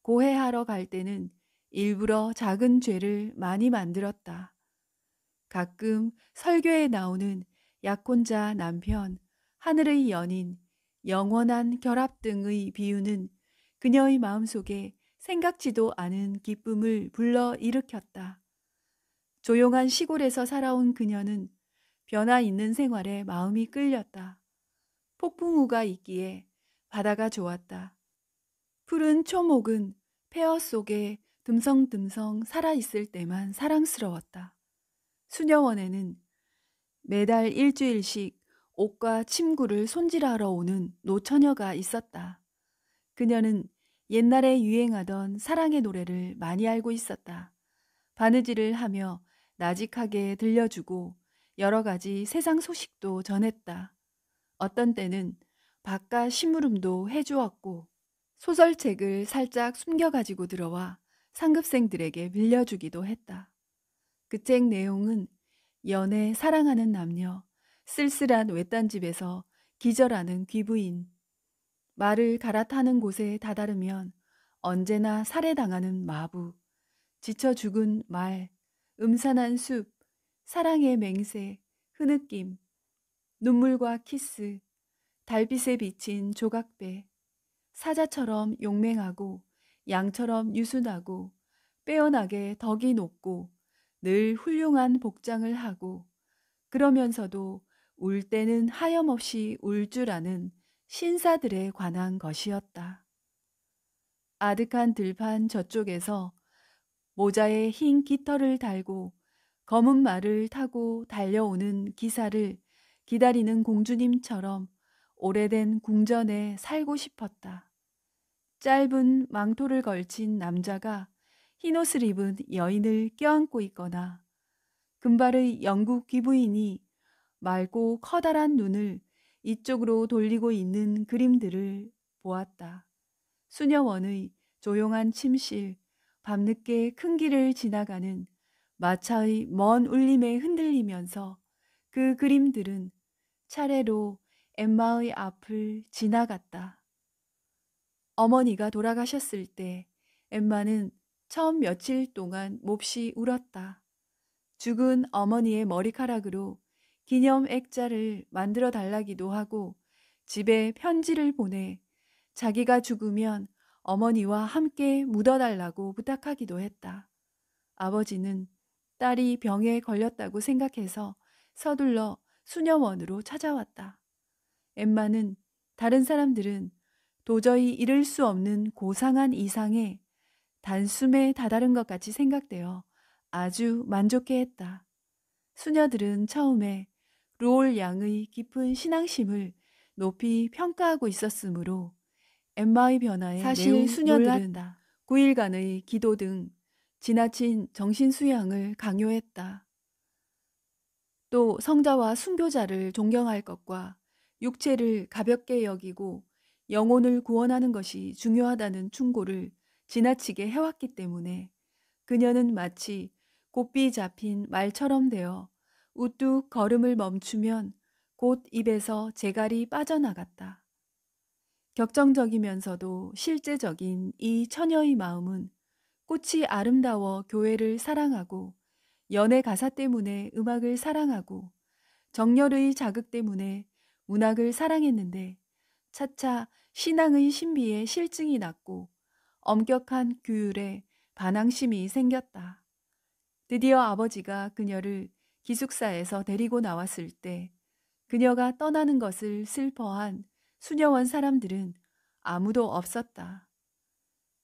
고해하러 갈 때는 일부러 작은 죄를 많이 만들었다. 가끔 설교에 나오는 약혼자 남편, 하늘의 연인, 영원한 결합 등의 비유는 그녀의 마음속에 생각지도 않은 기쁨을 불러 일으켰다. 조용한 시골에서 살아온 그녀는 변화 있는 생활에 마음이 끌렸다. 폭풍우가 있기에 바다가 좋았다. 푸른 초목은 폐허 속에 듬성듬성 살아있을 때만 사랑스러웠다. 수녀원에는 매달 일주일씩 옷과 침구를 손질하러 오는 노처녀가 있었다. 그녀는 옛날에 유행하던 사랑의 노래를 많이 알고 있었다. 바느질을 하며 나직하게 들려주고 여러 가지 세상 소식도 전했다. 어떤 때는 바깥 심부름도 해주었고 소설책을 살짝 숨겨가지고 들어와 상급생들에게 빌려주기도 했다. 그 책 내용은 연애 사랑하는 남녀, 쓸쓸한 외딴집에서 기절하는 귀부인, 말을 갈아타는 곳에 다다르면 언제나 살해당하는 마부, 지쳐 죽은 말, 음산한 숲, 사랑의 맹세, 흐느낌, 눈물과 키스, 달빛에 비친 조각배, 사자처럼 용맹하고 양처럼 유순하고 빼어나게 덕이 높고 늘 훌륭한 복장을 하고 그러면서도 울 때는 하염없이 울 줄 아는 신사들에 관한 것이었다. 아득한 들판 저쪽에서 모자에 흰 깃털을 달고 검은 말을 타고 달려오는 기사를 기다리는 공주님처럼 오래된 궁전에 살고 싶었다. 짧은 망토를 걸친 남자가 흰옷을 입은 여인을 껴안고 있거나 금발의 영국 귀부인이 맑고 커다란 눈을 이쪽으로 돌리고 있는 그림들을 보았다. 수녀원의 조용한 침실, 밤늦게 큰 길을 지나가는 마차의 먼 울림에 흔들리면서 그 그림들은 차례로 엠마의 앞을 지나갔다. 어머니가 돌아가셨을 때 엠마는 처음 며칠 동안 몹시 울었다. 죽은 어머니의 머리카락으로 기념 액자를 만들어 달라기도 하고 집에 편지를 보내 자기가 죽으면 어머니와 함께 묻어달라고 부탁하기도 했다. 아버지는 딸이 병에 걸렸다고 생각해서 서둘러 수녀원으로 찾아왔다. 엠마는 다른 사람들은 도저히 이룰 수 없는 고상한 이상에 단숨에 다다른 것 같이 생각되어 아주 만족해했다. 수녀들은 처음에 루올 양의 깊은 신앙심을 높이 평가하고 있었으므로 엠마의 변화에 사실 매우 수녀들은 놀랐다. 9일간의 기도 등 지나친 정신수양을 강요했다. 또 성자와 순교자를 존경할 것과 육체를 가볍게 여기고 영혼을 구원하는 것이 중요하다는 충고를 지나치게 해왔기 때문에 그녀는 마치 곱비 잡힌 말처럼 되어 우뚝 걸음을 멈추면 곧 입에서 재갈이 빠져나갔다. 격정적이면서도 실제적인 이 처녀의 마음은 꽃이 아름다워 교회를 사랑하고 연애 가사 때문에 음악을 사랑하고 정열의 자극 때문에 문학을 사랑했는데 차차 신앙의 신비에 실증이 났고 엄격한 규율에 반항심이 생겼다. 드디어 아버지가 그녀를 기숙사에서 데리고 나왔을 때 그녀가 떠나는 것을 슬퍼한 수녀원 사람들은 아무도 없었다.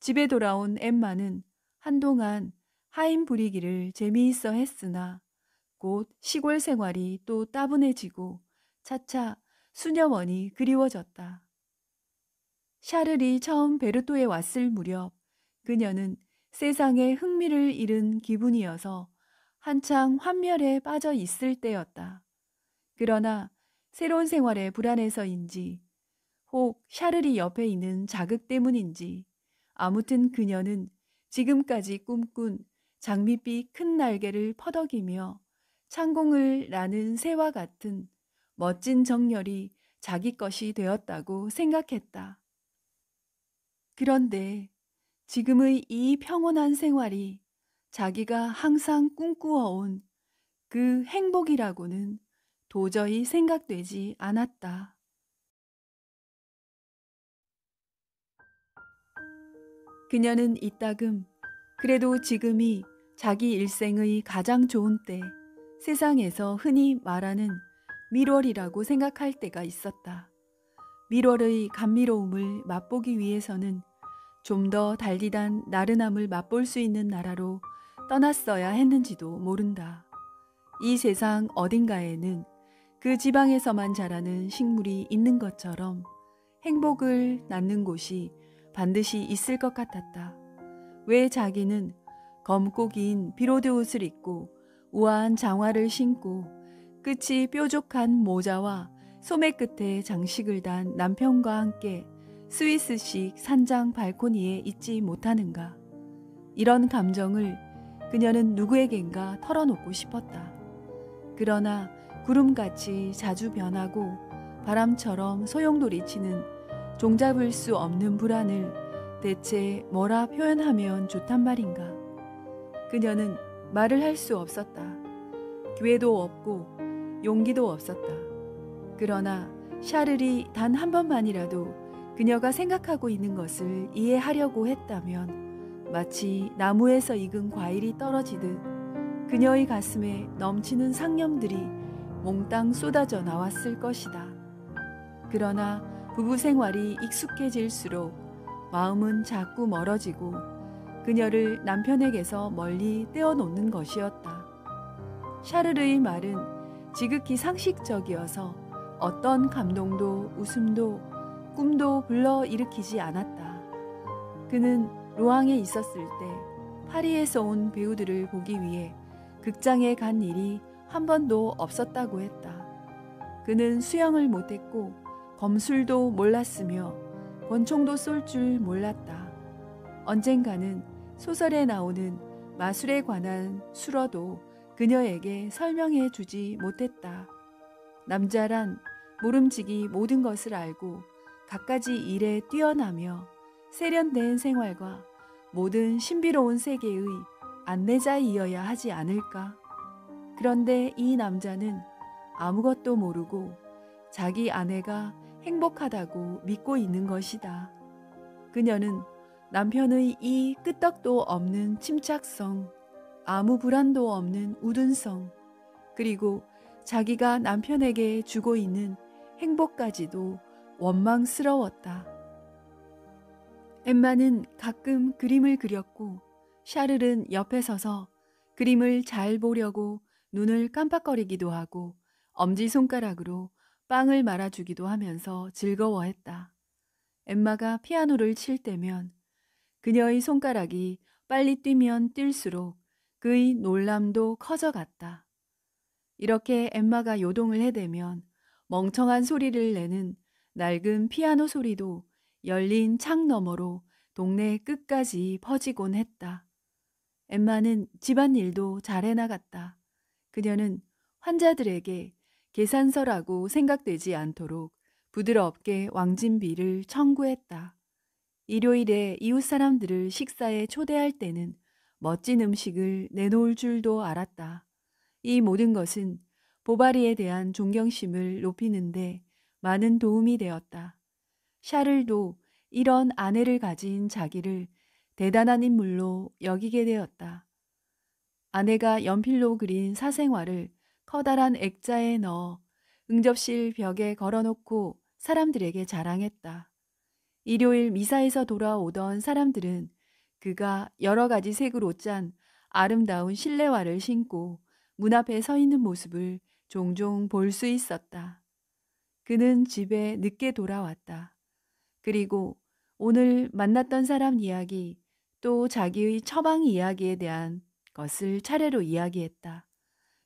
집에 돌아온 엠마는 한동안 하인 부리기를 재미있어 했으나 곧 시골 생활이 또 따분해지고 차차 수녀원이 그리워졌다. 샤를이 처음 베르토에 왔을 무렵 그녀는 세상에 흥미를 잃은 기분이어서 한창 환멸에 빠져 있을 때였다. 그러나 새로운 생활에 불안해서인지 혹 샤를이 옆에 있는 자극 때문인지 아무튼 그녀는 지금까지 꿈꾼 장밋빛 큰 날개를 퍼덕이며 창공을 나는 새와 같은 멋진 정열이 자기 것이 되었다고 생각했다. 그런데 지금의 이 평온한 생활이 자기가 항상 꿈꾸어온 그 행복이라고는 도저히 생각되지 않았다. 그녀는 이따금 그래도 지금이 자기 일생의 가장 좋은 때, 세상에서 흔히 말하는 밀월이라고 생각할 때가 있었다. 밀월의 감미로움을 맛보기 위해서는 좀 더 달디단 나른함을 맛볼 수 있는 나라로 떠났어야 했는지도 모른다. 이 세상 어딘가에는 그 지방에서만 자라는 식물이 있는 것처럼 행복을 낳는 곳이 반드시 있을 것 같았다. 왜 자기는 검고 긴 비로드 옷을 입고 우아한 장화를 신고 끝이 뾰족한 모자와 소매 끝에 장식을 단 남편과 함께 스위스식 산장 발코니에 있지 못하는가. 이런 감정을 그녀는 누구에겐가 털어놓고 싶었다. 그러나 구름같이 자주 변하고 바람처럼 소용돌이치는 종잡을 수 없는 불안을 대체 뭐라 표현하면 좋단 말인가. 그녀는 말을 할 수 없었다. 기회도 없고 용기도 없었다. 그러나 샤를이 단 한 번만이라도 그녀가 생각하고 있는 것을 이해하려고 했다면 마치 나무에서 익은 과일이 떨어지듯 그녀의 가슴에 넘치는 상념들이 몽땅 쏟아져 나왔을 것이다. 그러나 부부 생활이 익숙해질수록 마음은 자꾸 멀어지고 그녀를 남편에게서 멀리 떼어놓는 것이었다. 샤르르의 말은 지극히 상식적이어서 어떤 감동도 웃음도 꿈도 불러일으키지 않았다. 그는 로앙에 있었을 때 파리에서 온 배우들을 보기 위해 극장에 간 일이 한 번도 없었다고 했다. 그는 수영을 못했고 검술도 몰랐으며 권총도 쏠 줄 몰랐다. 언젠가는 소설에 나오는 마술에 관한 수러도 그녀에게 설명해 주지 못했다. 남자란 모름지기 모든 것을 알고 갖가지 일에 뛰어나며 세련된 생활과 모든 신비로운 세계의 안내자이어야 하지 않을까. 그런데 이 남자는 아무것도 모르고 자기 아내가 행복하다고 믿고 있는 것이다. 그녀는 남편의 이 끄떡도 없는 침착성, 아무 불안도 없는 우둔성, 그리고 자기가 남편에게 주고 있는 행복까지도 원망스러웠다. 엠마는 가끔 그림을 그렸고 샤를은 옆에 서서 그림을 잘 보려고 눈을 깜빡거리기도 하고 엄지손가락으로 빵을 말아주기도 하면서 즐거워했다. 엠마가 피아노를 칠 때면 그녀의 손가락이 빨리 뛰면 뛸수록 그의 놀람도 커져갔다. 이렇게 엠마가 요동을 해대면 멍청한 소리를 내는 낡은 피아노 소리도 열린 창 너머로 동네 끝까지 퍼지곤 했다. 엠마는 집안일도 잘 해나갔다. 그녀는 환자들에게 계산서라고 생각되지 않도록 부드럽게 왕진비를 청구했다. 일요일에 이웃 사람들을 식사에 초대할 때는 멋진 음식을 내놓을 줄도 알았다. 이 모든 것은 보바리에 대한 존경심을 높이는데 많은 도움이 되었다. 샤를도 이런 아내를 가진 자기를 대단한 인물로 여기게 되었다. 아내가 연필로 그린 사생활을 커다란 액자에 넣어 응접실 벽에 걸어놓고 사람들에게 자랑했다. 일요일 미사에서 돌아오던 사람들은 그가 여러 가지 색으로 짠 아름다운 실내화를 신고 문 앞에 서 있는 모습을 종종 볼 수 있었다. 그는 집에 늦게 돌아왔다. 그리고 오늘 만났던 사람 이야기, 또 자기의 처방 이야기에 대한 것을 차례로 이야기했다.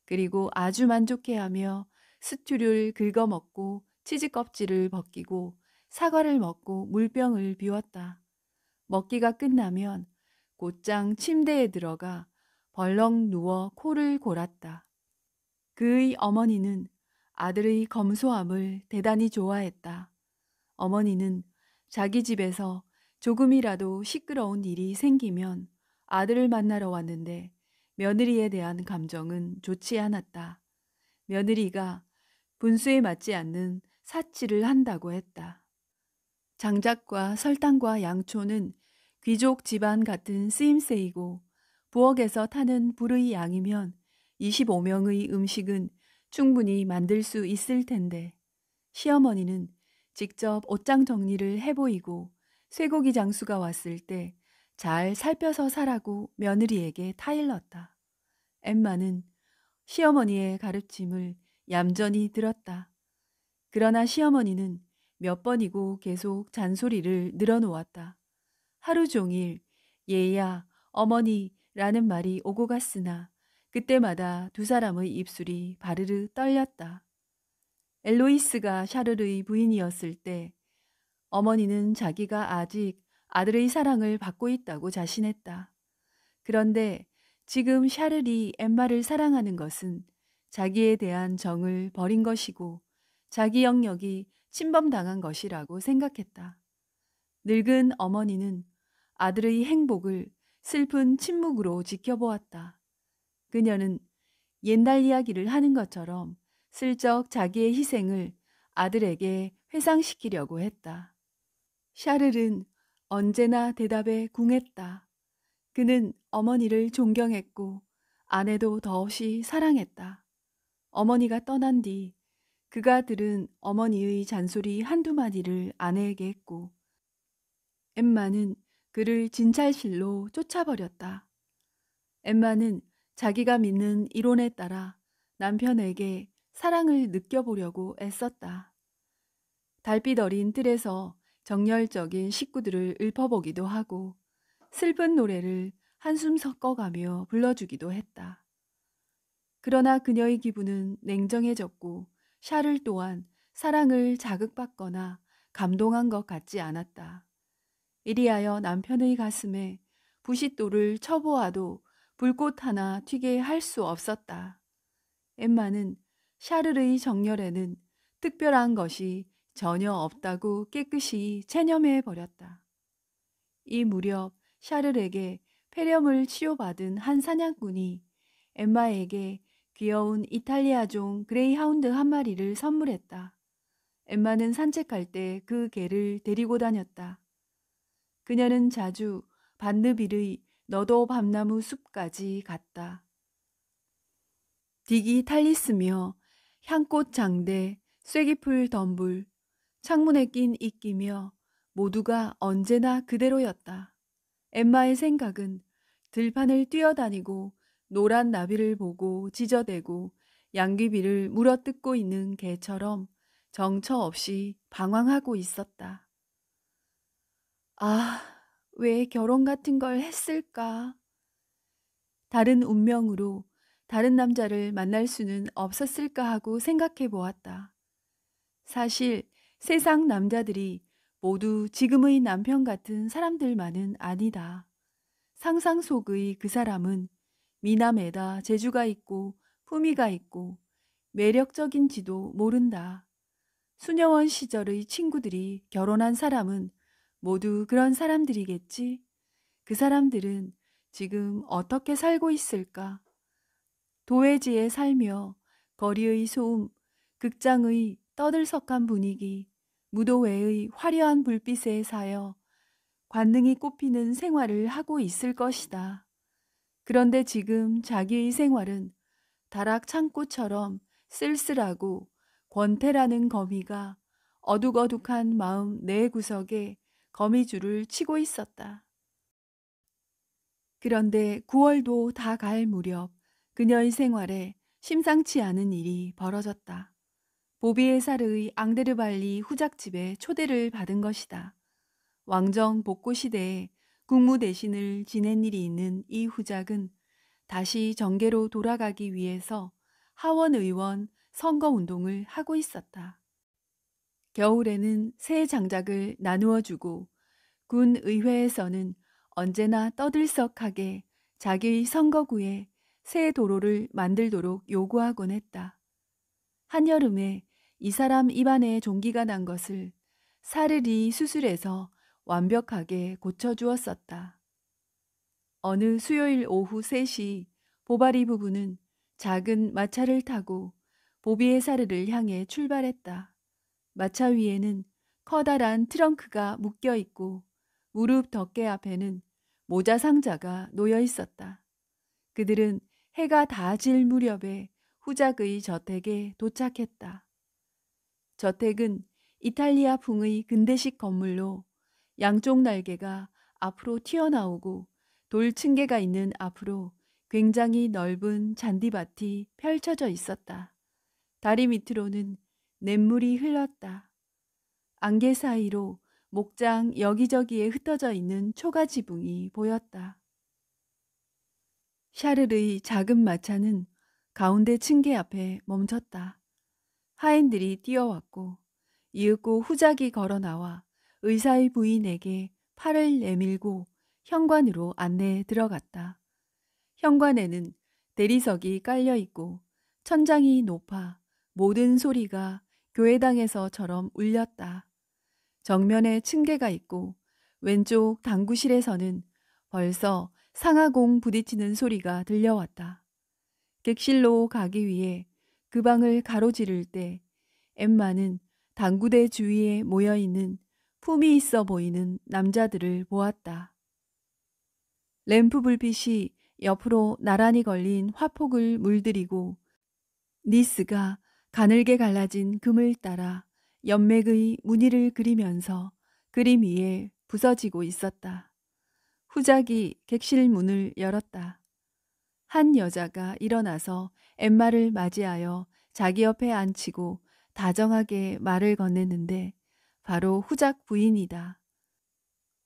그리고 아주 만족해하며 스튜를 긁어먹고 치즈 껍질을 벗기고 사과를 먹고 물병을 비웠다. 먹기가 끝나면 곧장 침대에 들어가 벌렁 누워 코를 골았다. 그의 어머니는 아들의 검소함을 대단히 좋아했다. 어머니는 자기 집에서 조금이라도 시끄러운 일이 생기면 아들을 만나러 왔는데 며느리에 대한 감정은 좋지 않았다. 며느리가 분수에 맞지 않는 사치를 한다고 했다. 장작과 설탕과 양초는 귀족 집안 같은 쓰임새이고 부엌에서 타는 불의 양이면 25명의 음식은 충분히 만들 수 있을 텐데 시어머니는 직접 옷장 정리를 해보이고 쇠고기 장수가 왔을 때 잘 살펴서 사라고 며느리에게 타일렀다. 엠마는 시어머니의 가르침을 얌전히 들었다. 그러나 시어머니는 몇 번이고 계속 잔소리를 늘어놓았다. 하루 종일 얘야, 어머니라는 말이 오고 갔으나 그때마다 두 사람의 입술이 바르르 떨렸다. 엘로이스가 샤르르의 부인이었을 때 어머니는 자기가 아직 아들의 사랑을 받고 있다고 자신했다. 그런데 지금 샤르리 엠마를 사랑하는 것은 자기에 대한 정을 버린 것이고 자기 영역이 침범당한 것이라고 생각했다. 늙은 어머니는 아들의 행복을 슬픈 침묵으로 지켜보았다. 그녀는 옛날 이야기를 하는 것처럼 슬쩍 자기의 희생을 아들에게 회상시키려고 했다. 샤를은 언제나 대답에 궁했다. 그는 어머니를 존경했고 아내도 더없이 사랑했다. 어머니가 떠난 뒤 그가 들은 어머니의 잔소리 한두 마디를 아내에게 했고 엠마는 그를 진찰실로 쫓아버렸다. 엠마는 자기가 믿는 이론에 따라 남편에게 사랑을 느껴보려고 애썼다. 달빛 어린 뜰에서 정열적인 식구들을 읊어보기도 하고 슬픈 노래를 한숨 섞어가며 불러주기도 했다. 그러나 그녀의 기분은 냉정해졌고 샤를 또한 사랑을 자극받거나 감동한 것 같지 않았다. 이리하여 남편의 가슴에 부싯돌을 쳐보아도 불꽃 하나 튀게 할 수 없었다. 엠마는 샤르르의 정열에는 특별한 것이 전혀 없다고 깨끗이 체념해 버렸다. 이 무렵 샤르르에게 폐렴을 치료받은 한 사냥꾼이 엠마에게 귀여운 이탈리아종 그레이하운드 한 마리를 선물했다. 엠마는 산책할 때 그 개를 데리고 다녔다. 그녀는 자주 반느빌의 너도 밤나무 숲까지 갔다. 딕이 탈리스며 향꽃 장대, 쐐기풀 덤불, 창문에 낀 이끼며 모두가 언제나 그대로였다. 엠마의 생각은 들판을 뛰어다니고 노란 나비를 보고 지저대고 양귀비를 물어뜯고 있는 개처럼 정처 없이 방황하고 있었다. 아, 왜 결혼 같은 걸 했을까? 다른 운명으로 다른 남자를 만날 수는 없었을까 하고 생각해 보았다. 사실 세상 남자들이 모두 지금의 남편 같은 사람들만은 아니다. 상상 속의 그 사람은 미남에다 재주가 있고 품위가 있고 매력적인지도 모른다. 수녀원 시절의 친구들이 결혼한 사람은 모두 그런 사람들이겠지? 그 사람들은 지금 어떻게 살고 있을까? 도회지에 살며 거리의 소음, 극장의 떠들썩한 분위기, 무도회의 화려한 불빛에 사여 관능이 꼽히는 생활을 하고 있을 것이다. 그런데 지금 자기의 생활은 다락 창고처럼 쓸쓸하고 권태라는 거미가 어둑어둑한 마음 내 구석에 거미줄을 치고 있었다. 그런데 9월도 다 갈 무렵 그녀의 생활에 심상치 않은 일이 벌어졌다. 보비에사르의 앙데르발리 후작집에 초대를 받은 것이다. 왕정 복고 시대에 국무 대신을 지낸 일이 있는 이 후작은 다시 정계로 돌아가기 위해서 하원 의원 선거 운동을 하고 있었다. 겨울에는 새 장작을 나누어 주고 군 의회에서는 언제나 떠들썩하게 자기의 선거구에 새 도로를 만들도록 요구하곤 했다. 한여름에 이 사람 입안에 종기가 난 것을 사르리 수술해서 완벽하게 고쳐주었었다. 어느 수요일 오후 3시 보바리 부부는 작은 마차를 타고 보비에사르를 향해 출발했다. 마차 위에는 커다란 트렁크가 묶여 있고 무릎 덮개 앞에는 모자 상자가 놓여 있었다. 그들은 해가 다 질 무렵에 후작의 저택에 도착했다. 저택은 이탈리아풍의 근대식 건물로 양쪽 날개가 앞으로 튀어나오고 돌 층계가 있는 앞으로 굉장히 넓은 잔디밭이 펼쳐져 있었다. 다리 밑으로는 냇물이 흘렀다. 안개 사이로 목장 여기저기에 흩어져 있는 초가 지붕이 보였다. 샤르르의 작은 마차는 가운데 층계 앞에 멈췄다. 하인들이 뛰어왔고 이윽고 후작이 걸어 나와 의사의 부인에게 팔을 내밀고 현관으로 안내해 들어갔다. 현관에는 대리석이 깔려 있고 천장이 높아 모든 소리가 교회당에서처럼 울렸다. 정면에 층계가 있고 왼쪽 당구실에서는 벌써 상하공 부딪히는 소리가 들려왔다. 객실로 가기 위해 그 방을 가로지를 때 엠마는 당구대 주위에 모여있는 품이 있어 보이는 남자들을 보았다. 램프 불빛이 옆으로 나란히 걸린 화폭을 물들이고 니스가 가늘게 갈라진 금을 따라 연맥의 무늬를 그리면서 그림 위에 부서지고 있었다. 후작이 객실 문을 열었다. 한 여자가 일어나서 엠마를 맞이하여 자기 옆에 앉히고 다정하게 말을 건넸는데 바로 후작 부인이다.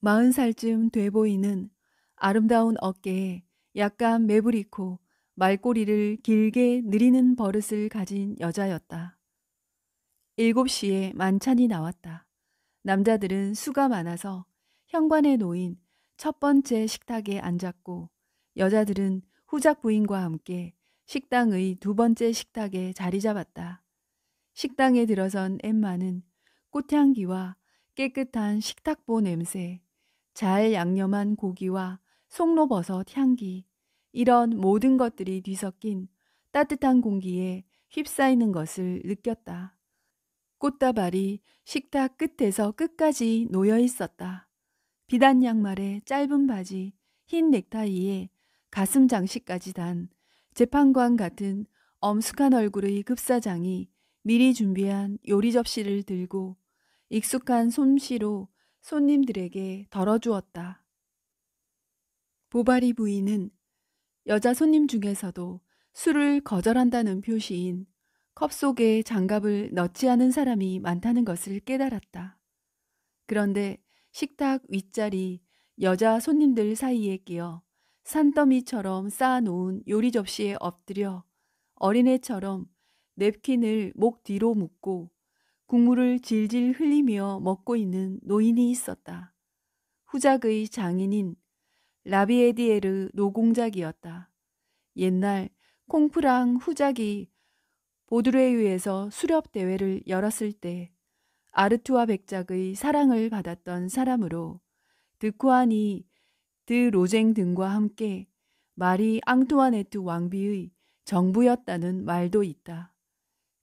40살쯤 돼 보이는 아름다운 어깨에 약간 매부리고 말꼬리를 길게 느리는 버릇을 가진 여자였다. 7시에 만찬이 나왔다. 남자들은 수가 많아서 현관에 놓인 첫 번째 식탁에 앉았고 여자들은 후작 부인과 함께 식당의 두 번째 식탁에 자리 잡았다. 식당에 들어선 엠마는 꽃향기와 깨끗한 식탁보 냄새, 잘 양념한 고기와 송로버섯 향기, 이런 모든 것들이 뒤섞인 따뜻한 공기에 휩싸이는 것을 느꼈다. 꽃다발이 식탁 끝에서 끝까지 놓여 있었다. 비단 양말에 짧은 바지, 흰 넥타이에 가슴 장식까지 단 재판관 같은 엄숙한 얼굴의 급사장이 미리 준비한 요리 접시를 들고 익숙한 솜씨로 손님들에게 덜어주었다. 보바리 부인은 여자 손님 중에서도 술을 거절한다는 표시인 컵 속에 장갑을 넣지 않은 사람이 많다는 것을 깨달았다. 그런데 식탁 윗자리 여자 손님들 사이에 끼어 산더미처럼 쌓아놓은 요리 접시에 엎드려 어린애처럼 냅킨을 목 뒤로 묶고 국물을 질질 흘리며 먹고 있는 노인이 있었다. 후작의 장인인 라비에디에르 노공작이었다. 옛날 콩프랑 후작이 보드레유에서 수렵 대회를 열었을 때 아르투아 백작의 사랑을 받았던 사람으로 드쿠아니 드 로쟁 등과 함께 마리 앙투아네트 왕비의 정부였다는 말도 있다.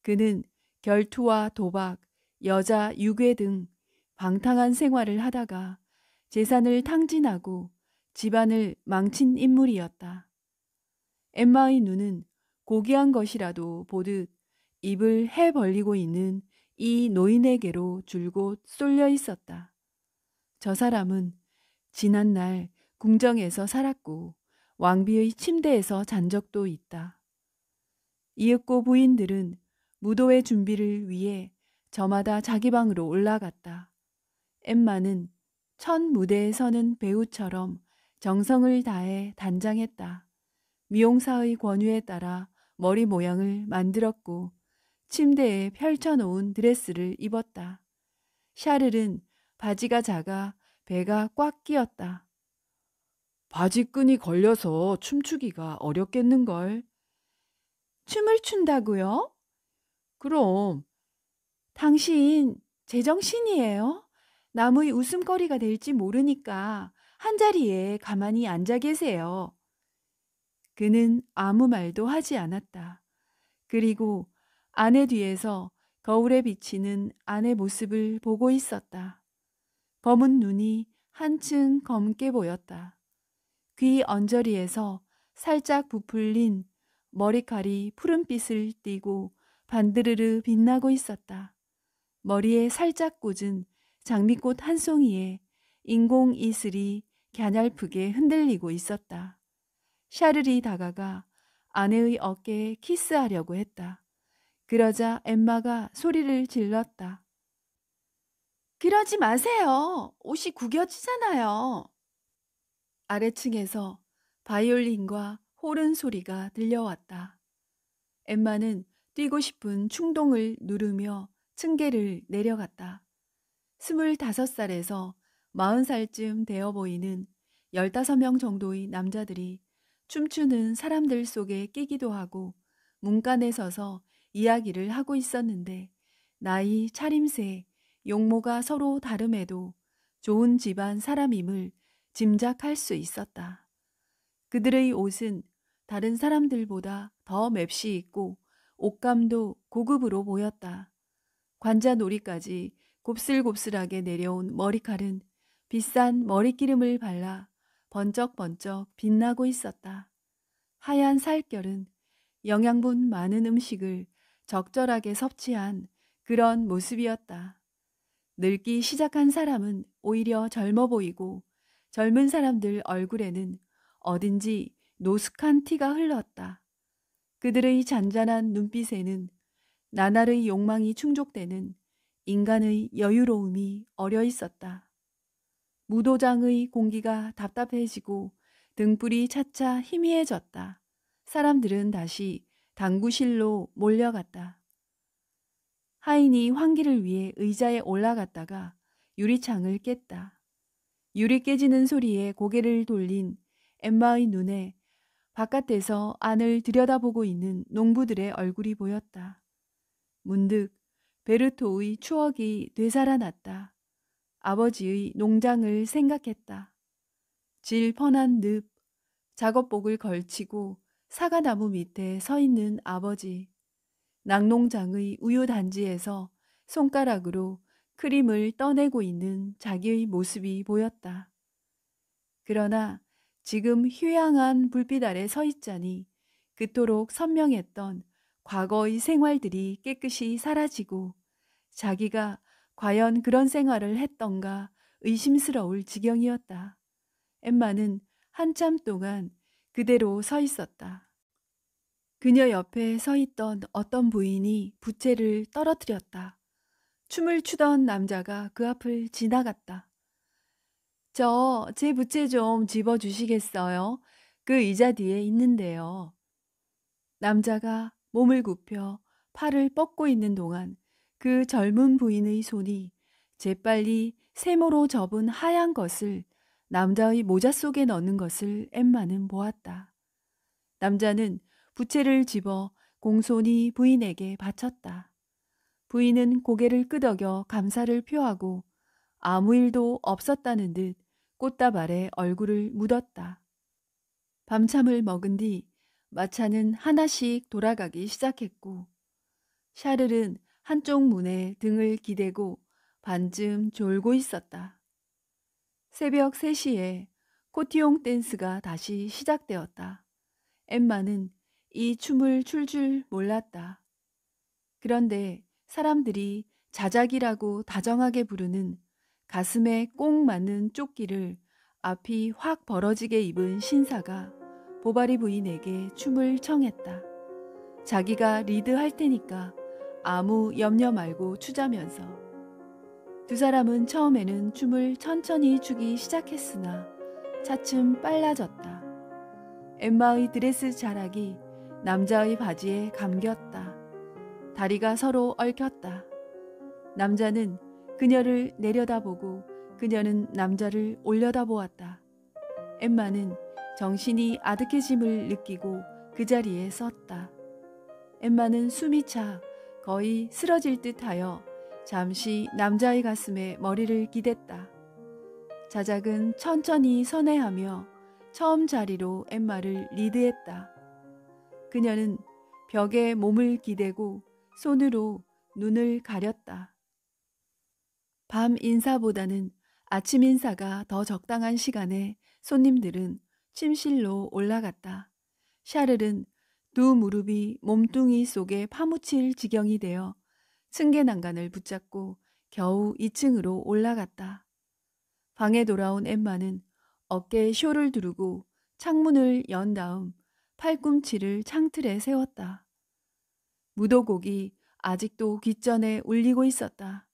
그는 결투와 도박, 여자 유괴 등 방탕한 생활을 하다가 재산을 탕진하고 집안을 망친 인물이었다. 엠마의 눈은 고귀한 것이라도 보듯 입을 해 벌리고 있는 이 노인에게로 줄곧 쏠려 있었다. 저 사람은 지난날 궁정에서 살았고 왕비의 침대에서 잔 적도 있다. 이윽고 부인들은 무도회 준비를 위해 저마다 자기 방으로 올라갔다. 엠마는 첫 무대에 서는 배우처럼 정성을 다해 단장했다. 미용사의 권유에 따라 머리 모양을 만들었고 침대에 펼쳐놓은 드레스를 입었다. 샤를은 바지가 작아 배가 꽉 끼었다. 바지끈이 걸려서 춤추기가 어렵겠는걸. 춤을 춘다고요? 그럼 당신 제정신이에요? 남의 웃음거리가 될지 모르니까 한자리에 가만히 앉아 계세요. 그는 아무 말도 하지 않았다. 그리고 아내 뒤에서 거울에 비치는 아내 모습을 보고 있었다. 검은 눈이 한층 검게 보였다. 귀 언저리에서 살짝 부풀린 머리칼이 푸른빛을 띠고 반드르르 빛나고 있었다. 머리에 살짝 꽂은 장미꽃 한 송이에 인공 이슬이 갸냘프게 흔들리고 있었다. 샤를이 다가가 아내의 어깨에 키스하려고 했다. 그러자 엠마가 소리를 질렀다. 그러지 마세요. 옷이 구겨지잖아요. 아래층에서 바이올린과 호른 소리가 들려왔다. 엠마는 뛰고 싶은 충동을 누르며 층계를 내려갔다. 25살에서 40살쯤 되어 보이는 15명 정도의 남자들이 춤추는 사람들 속에 끼기도 하고 문간에 서서 이야기를 하고 있었는데 나이, 차림새, 용모가 서로 다름에도 좋은 집안 사람임을 짐작할 수 있었다. 그들의 옷은 다른 사람들보다 더 맵시 있고 옷감도 고급으로 보였다. 관자놀이까지 곱슬곱슬하게 내려온 머리칼은 비싼 머리기름을 발라 번쩍번쩍 빛나고 있었다. 하얀 살결은 영양분 많은 음식을 적절하게 섭취한 그런 모습이었다. 늙기 시작한 사람은 오히려 젊어 보이고 젊은 사람들 얼굴에는 어딘지 노숙한 티가 흘렀다. 그들의 잔잔한 눈빛에는 나날의 욕망이 충족되는 인간의 여유로움이 어려 있었다. 무도장의 공기가 답답해지고 등불이 차차 희미해졌다. 사람들은 다시 당구실로 몰려갔다. 하인이 환기를 위해 의자에 올라갔다가 유리창을 깼다. 유리 깨지는 소리에 고개를 돌린 엠마의 눈에 바깥에서 안을 들여다보고 있는 농부들의 얼굴이 보였다. 문득 베르토의 추억이 되살아났다. 아버지의 농장을 생각했다. 질 펀한 늪, 작업복을 걸치고 사과나무 밑에 서 있는 아버지. 낙농장의 우유 단지에서 손가락으로 크림을 떠내고 있는 자기의 모습이 보였다. 그러나 지금 휴양한 불빛 아래 서 있자니 그토록 선명했던 과거의 생활들이 깨끗이 사라지고 자기가 과연 그런 생활을 했던가 의심스러울 지경이었다. 엠마는 한참 동안 그대로 서 있었다. 그녀 옆에 서 있던 어떤 부인이 부채를 떨어뜨렸다. 춤을 추던 남자가 그 앞을 지나갔다. 제 부채 좀 집어주시겠어요? 그 의자 뒤에 있는데요. 남자가 몸을 굽혀 팔을 뻗고 있는 동안 그 젊은 부인의 손이 재빨리 세모로 접은 하얀 것을 남자의 모자 속에 넣는 것을 엠마는 보았다. 남자는 부채를 집어 공손히 부인에게 바쳤다. 부인은 고개를 끄덕여 감사를 표하고 아무 일도 없었다는 듯 꽃다발에 얼굴을 묻었다. 밤참을 먹은 뒤 마차는 하나씩 돌아가기 시작했고 샤를은 한쪽 문에 등을 기대고 반쯤 졸고 있었다. 새벽 3시에 코티용 댄스가 다시 시작되었다. 엠마는 이 춤을 출 줄 몰랐다. 그런데 사람들이 자작이라고 다정하게 부르는 가슴에 꼭 맞는 조끼를 앞이 확 벌어지게 입은 신사가 보바리 부인에게 춤을 청했다. 자기가 리드할 테니까 아무 염려 말고 추자면서. 두 사람은 처음에는 춤을 천천히 추기 시작했으나 차츰 빨라졌다. 엠마의 드레스 자락이 남자의 바지에 감겼다. 다리가 서로 얽혔다. 남자는 그녀를 내려다보고 그녀는 남자를 올려다보았다. 엠마는 정신이 아득해짐을 느끼고 그 자리에 섰다. 엠마는 숨이 차 거의 쓰러질 듯하여 잠시 남자의 가슴에 머리를 기댔다. 자작은 천천히 선회하며 처음 자리로 엠마를 리드했다. 그녀는 벽에 몸을 기대고 손으로 눈을 가렸다. 밤 인사보다는 아침 인사가 더 적당한 시간에 손님들은 침실로 올라갔다. 샤를은 두 무릎이 몸뚱이 속에 파묻힐 지경이 되어 층계 난간을 붙잡고 겨우 2층으로 올라갔다. 방에 돌아온 엠마는 어깨에 쇼를 두르고 창문을 연 다음 팔꿈치를 창틀에 세웠다. 무도곡이 아직도 귓전에 울리고 있었다.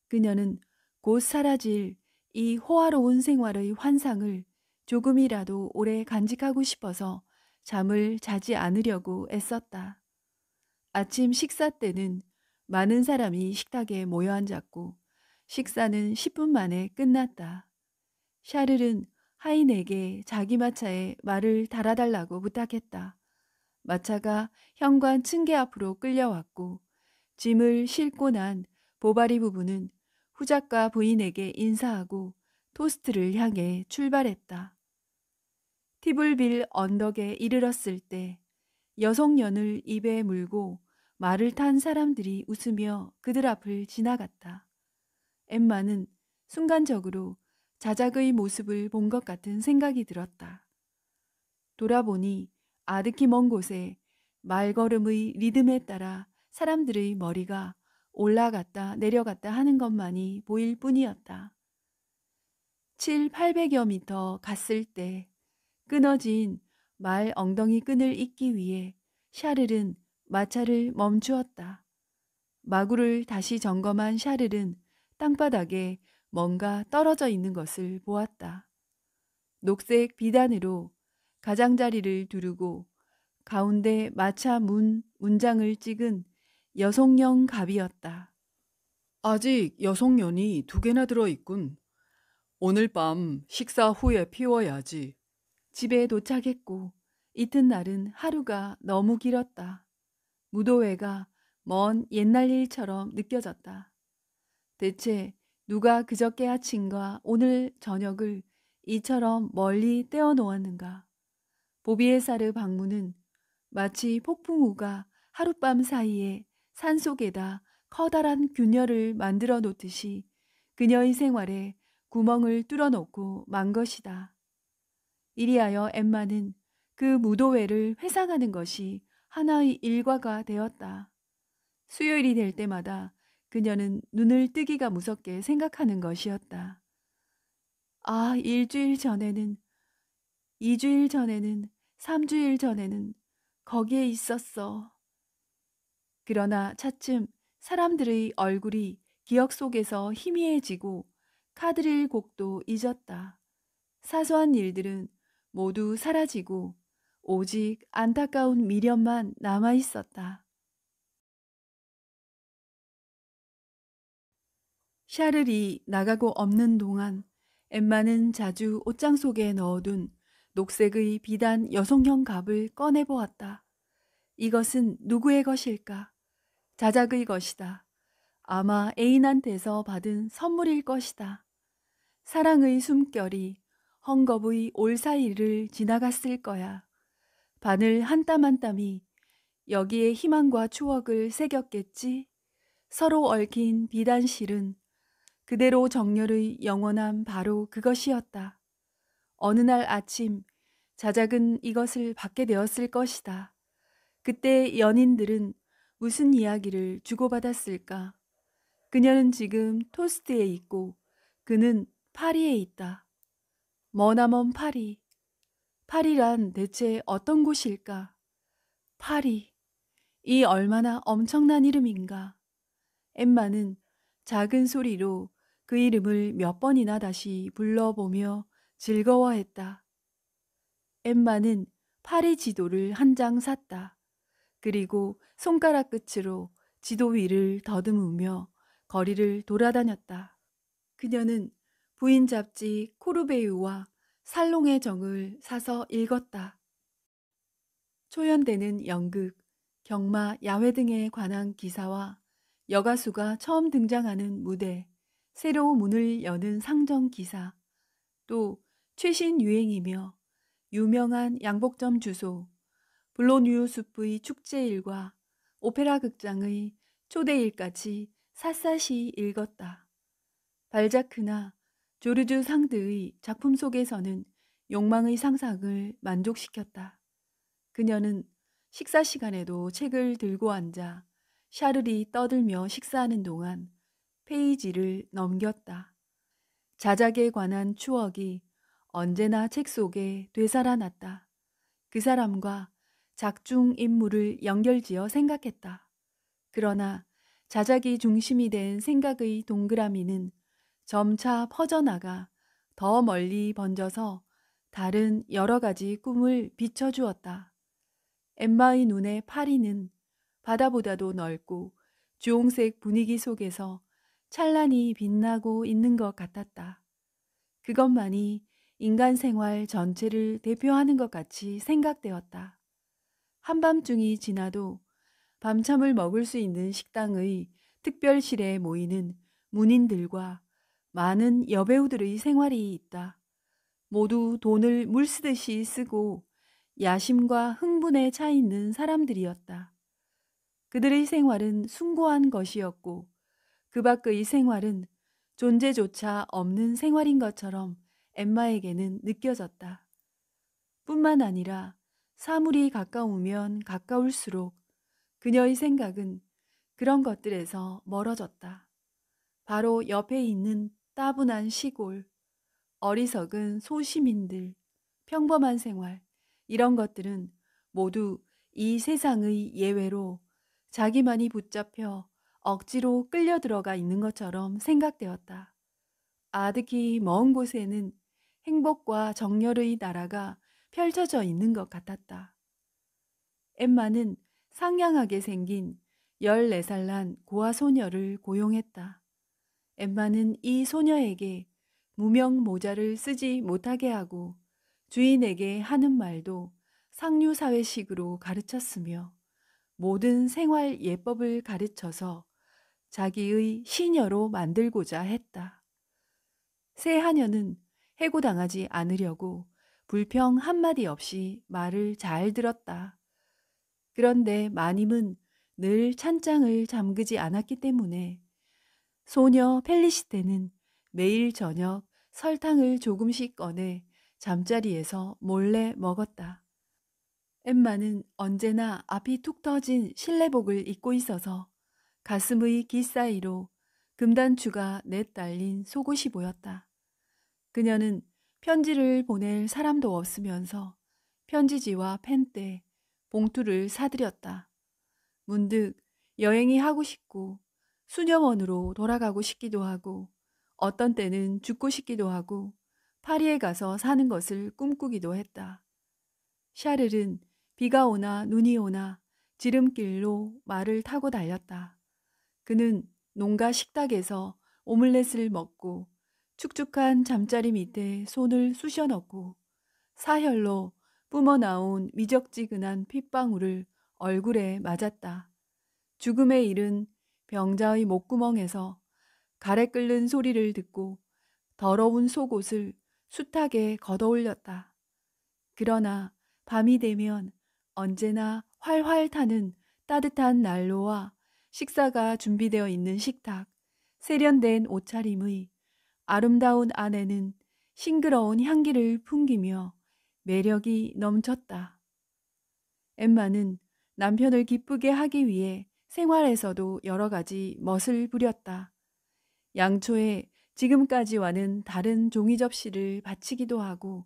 그녀는 곧 사라질 이 호화로운 생활의 환상을 조금이라도 오래 간직하고 싶어서 잠을 자지 않으려고 애썼다. 아침 식사 때는 많은 사람이 식탁에 모여 앉았고 식사는 10분 만에 끝났다. 샤를은 하인에게 자기 마차에 말을 달아달라고 부탁했다. 마차가 현관 층계 앞으로 끌려왔고 짐을 싣고 난 보바리 부부는 후작과 부인에게 인사하고 토스트를 향해 출발했다. 티블빌 언덕에 이르렀을 때 여성연을 입에 물고 말을 탄 사람들이 웃으며 그들 앞을 지나갔다. 엠마는 순간적으로 자작의 모습을 본 것 같은 생각이 들었다. 돌아보니 아득히 먼 곳에 말걸음의 리듬에 따라 사람들의 머리가 올라갔다 내려갔다 하는 것만이 보일 뿐이었다. 700~800여 미터 갔을 때 끊어진 말 엉덩이 끈을 잇기 위해 샤를은 마차를 멈추었다. 마구를 다시 점검한 샤를은 땅바닥에 뭔가 떨어져 있는 것을 보았다. 녹색 비단으로 가장자리를 두르고 가운데 마차 문장을 찍은 여성용 갑이었다. 아직 여성연이 2개나 들어있군. 오늘 밤 식사 후에 피워야지. 집에 도착했고 이튿날은 하루가 너무 길었다. 무도회가 먼 옛날 일처럼 느껴졌다. 대체 누가 그저께 아침과 오늘 저녁을 이처럼 멀리 떼어놓았는가. 보비에사르 방문은 마치 폭풍우가 하룻밤 사이에 산속에다 커다란 균열을 만들어 놓듯이 그녀의 생활에 구멍을 뚫어놓고 만 것이다. 이리하여 엠마는 그 무도회를 회상하는 것이 하나의 일과가 되었다. 수요일이 될 때마다 그녀는 눈을 뜨기가 무섭게 생각하는 것이었다. 아, 1주일 전에는, 2주일 전에는, 3주일 전에는 거기에 있었어. 그러나 차츰 사람들의 얼굴이 기억 속에서 희미해지고 카드릴 곡도 잊었다. 사소한 일들은 모두 사라지고 오직 안타까운 미련만 남아 있었다. 샤를이 나가고 없는 동안 엠마는 자주 옷장 속에 넣어둔 녹색의 비단 여성형 갑을 꺼내보았다. 이것은 누구의 것일까? 자작의 것이다. 아마 애인한테서 받은 선물일 것이다. 사랑의 숨결이 헝겊의 올 사이를 지나갔을 거야. 바늘 한 땀 한 땀이 여기에 희망과 추억을 새겼겠지? 서로 얽힌 비단실은 그대로 정열의 영원함 바로 그것이었다. 어느 날 아침 자작은 이것을 받게 되었을 것이다. 그때 연인들은 무슨 이야기를 주고받았을까? 그녀는 지금 토스트에 있고 그는 파리에 있다. 머나먼 파리. 파리란 대체 어떤 곳일까? 파리. 이 얼마나 엄청난 이름인가. 엠마는 작은 소리로 그 이름을 몇 번이나 다시 불러보며 즐거워했다. 엠마는 파리 지도를 한 장 샀다. 그리고 손가락 끝으로 지도 위를 더듬으며 거리를 돌아다녔다. 그녀는 부인 잡지 코르베유와 살롱의 정을 사서 읽었다. 초연되는 연극, 경마, 야외 등에 관한 기사와 여가수가 처음 등장하는 무대, 새로 문을 여는 상점 기사, 또 최신 유행이며 유명한 양복점 주소, 블로뉴스프의 축제일과 오페라 극장의 초대일까지 샅샅이 읽었다. 발자크나 조르주 상드의 작품 속에서는 욕망의 상상을 만족시켰다. 그녀는 식사 시간에도 책을 들고 앉아 샤르리 떠들며 식사하는 동안 페이지를 넘겼다. 자작에 관한 추억이 언제나 책 속에 되살아났다. 그 사람과 작중 인물을 연결지어 생각했다. 그러나 자작이 중심이 된 생각의 동그라미는 점차 퍼져나가 더 멀리 번져서 다른 여러 가지 꿈을 비춰주었다. 엠마의 눈에 파리는 바다보다도 넓고 주홍색 분위기 속에서 찬란히 빛나고 있는 것 같았다. 그것만이 인간 생활 전체를 대표하는 것 같이 생각되었다. 한밤중이 지나도 밤참을 먹을 수 있는 식당의 특별실에 모이는 문인들과 많은 여배우들의 생활이 있다. 모두 돈을 물쓰듯이 쓰고 야심과 흥분에 차 있는 사람들이었다. 그들의 생활은 숭고한 것이었고 그 밖의 생활은 존재조차 없는 생활인 것처럼 엠마에게는 느껴졌다. 뿐만 아니라 사물이 가까우면 가까울수록 그녀의 생각은 그런 것들에서 멀어졌다. 바로 옆에 있는 따분한 시골, 어리석은 소시민들, 평범한 생활, 이런 것들은 모두 이 세상의 예외로 자기만이 붙잡혀 억지로 끌려 들어가 있는 것처럼 생각되었다. 아득히 먼 곳에는 행복과 정열의 나라가 펼쳐져 있는 것 같았다. 엠마는 상냥하게 생긴 14살 난 고아 소녀를 고용했다. 엠마는 이 소녀에게 무명 모자를 쓰지 못하게 하고 주인에게 하는 말도 상류사회식으로 가르쳤으며 모든 생활 예법을 가르쳐서 자기의 시녀로 만들고자 했다. 새 하녀는 해고당하지 않으려고 불평 한마디 없이 말을 잘 들었다. 그런데 마님은 늘 찬장을 잠그지 않았기 때문에 소녀 펠리시테는 매일 저녁 설탕을 조금씩 꺼내 잠자리에서 몰래 먹었다. 엠마는 언제나 앞이 툭 터진 실내복을 입고 있어서 가슴의 깃 사이로 금단추가 내달린 속옷이 보였다. 그녀는 편지를 보낼 사람도 없으면서 편지지와 펜대, 봉투를 사들였다. 문득 여행이 하고 싶고 수녀원으로 돌아가고 싶기도 하고 어떤 때는 죽고 싶기도 하고 파리에 가서 사는 것을 꿈꾸기도 했다. 샤를은 비가 오나 눈이 오나 지름길로 말을 타고 달렸다. 그는 농가 식탁에서 오믈렛을 먹고 축축한 잠자리 밑에 손을 쑤셔 넣고 사혈로 뿜어나온 미적지근한 핏방울을 얼굴에 맞았다. 죽음에 이른 병자의 목구멍에서 가래 끓는 소리를 듣고 더러운 속옷을 숱하게 걷어올렸다. 그러나 밤이 되면 언제나 활활 타는 따뜻한 난로와 식사가 준비되어 있는 식탁, 세련된 옷차림의 아름다운 아내는 싱그러운 향기를 풍기며 매력이 넘쳤다. 엠마는 남편을 기쁘게 하기 위해 생활에서도 여러 가지 멋을 부렸다. 양초에 지금까지와는 다른 종이 접시를 바치기도 하고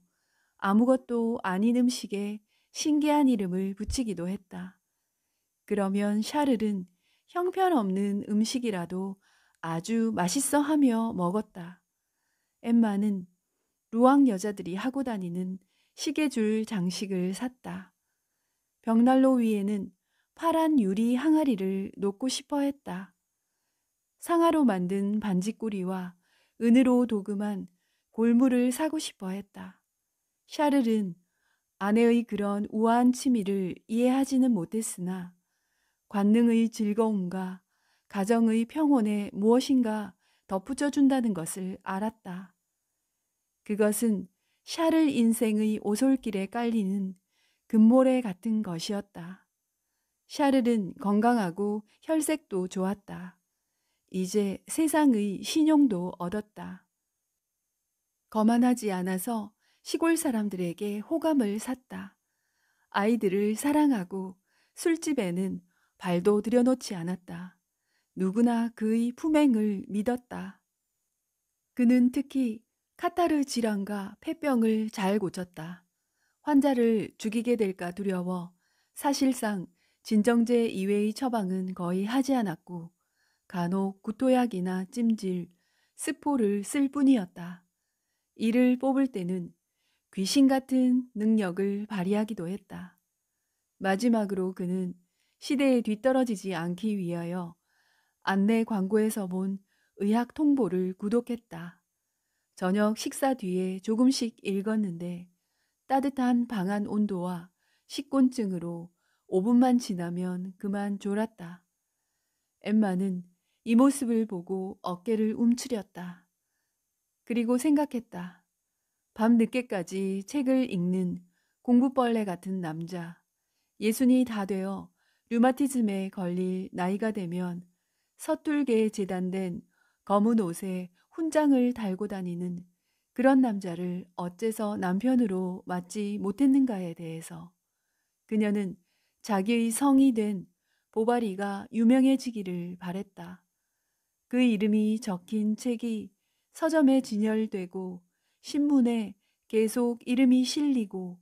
아무것도 아닌 음식에 신기한 이름을 붙이기도 했다. 그러면 샤를은 형편없는 음식이라도 아주 맛있어 하며 먹었다. 엠마는 루앙 여자들이 하고 다니는 시계줄 장식을 샀다. 벽난로 위에는 파란 유리 항아리를 놓고 싶어 했다. 상아로 만든 반지꼬리와 은으로 도금한 골무를 사고 싶어 했다. 샤를은 아내의 그런 우아한 취미를 이해하지는 못했으나 관능의 즐거움과 가정의 평온에 무엇인가 덧붙여 준다는 것을 알았다. 그것은 샤를 인생의 오솔길에 깔리는 금모래 같은 것이었다. 샤를은 건강하고 혈색도 좋았다. 이제 세상의 신용도 얻었다. 거만하지 않아서 시골 사람들에게 호감을 샀다. 아이들을 사랑하고 술집에는 발도 들여놓지 않았다. 누구나 그의 품행을 믿었다. 그는 특히 카타르 질환과 폐병을 잘 고쳤다. 환자를 죽이게 될까 두려워 사실상 진정제 이외의 처방은 거의 하지 않았고 간혹 구토약이나 찜질, 스포를 쓸 뿐이었다. 이를 뽑을 때는 귀신 같은 능력을 발휘하기도 했다. 마지막으로 그는 시대에 뒤떨어지지 않기 위하여 안내 광고에서 본 의학 통보를 구독했다. 저녁 식사 뒤에 조금씩 읽었는데 따뜻한 방 안 온도와 식곤증으로 5분만 지나면 그만 졸았다. 엠마는 이 모습을 보고 어깨를 움츠렸다. 그리고 생각했다. 밤 늦게까지 책을 읽는 공부벌레 같은 남자. 예순이 다 되어 류마티즘에 걸릴 나이가 되면 서툴게 재단된 검은 옷에 훈장을 달고 다니는 그런 남자를 어째서 남편으로 맞지 못했는가에 대해서 그녀는 자기의 성이 된 보바리가 유명해지기를 바랬다. 그 이름이 적힌 책이 서점에 진열되고 신문에 계속 이름이 실리고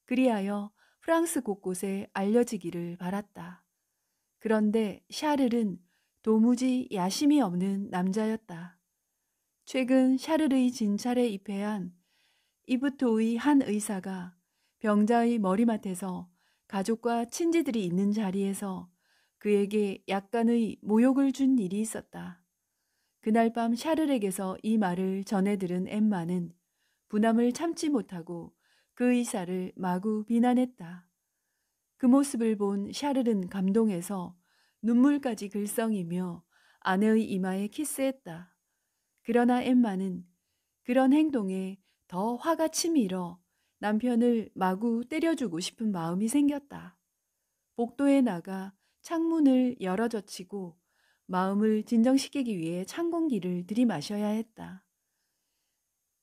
그리하여 프랑스 곳곳에 알려지기를 바랐다. 그런데 샤를은 도무지 야심이 없는 남자였다. 최근 샤를의 진찰에 입회한 이브토의 한 의사가 병자의 머리맡에서 가족과 친지들이 있는 자리에서 그에게 약간의 모욕을 준 일이 있었다. 그날 밤 샤를에게서 이 말을 전해 들은 엠마는 분함을 참지 못하고 그 의사를 마구 비난했다. 그 모습을 본 샤를은 감동해서 눈물까지 글썽이며 아내의 이마에 키스했다. 그러나 엠마는 그런 행동에 더 화가 치밀어 남편을 마구 때려주고 싶은 마음이 생겼다. 복도에 나가 창문을 열어젖히고 마음을 진정시키기 위해 찬 공기를 들이마셔야 했다.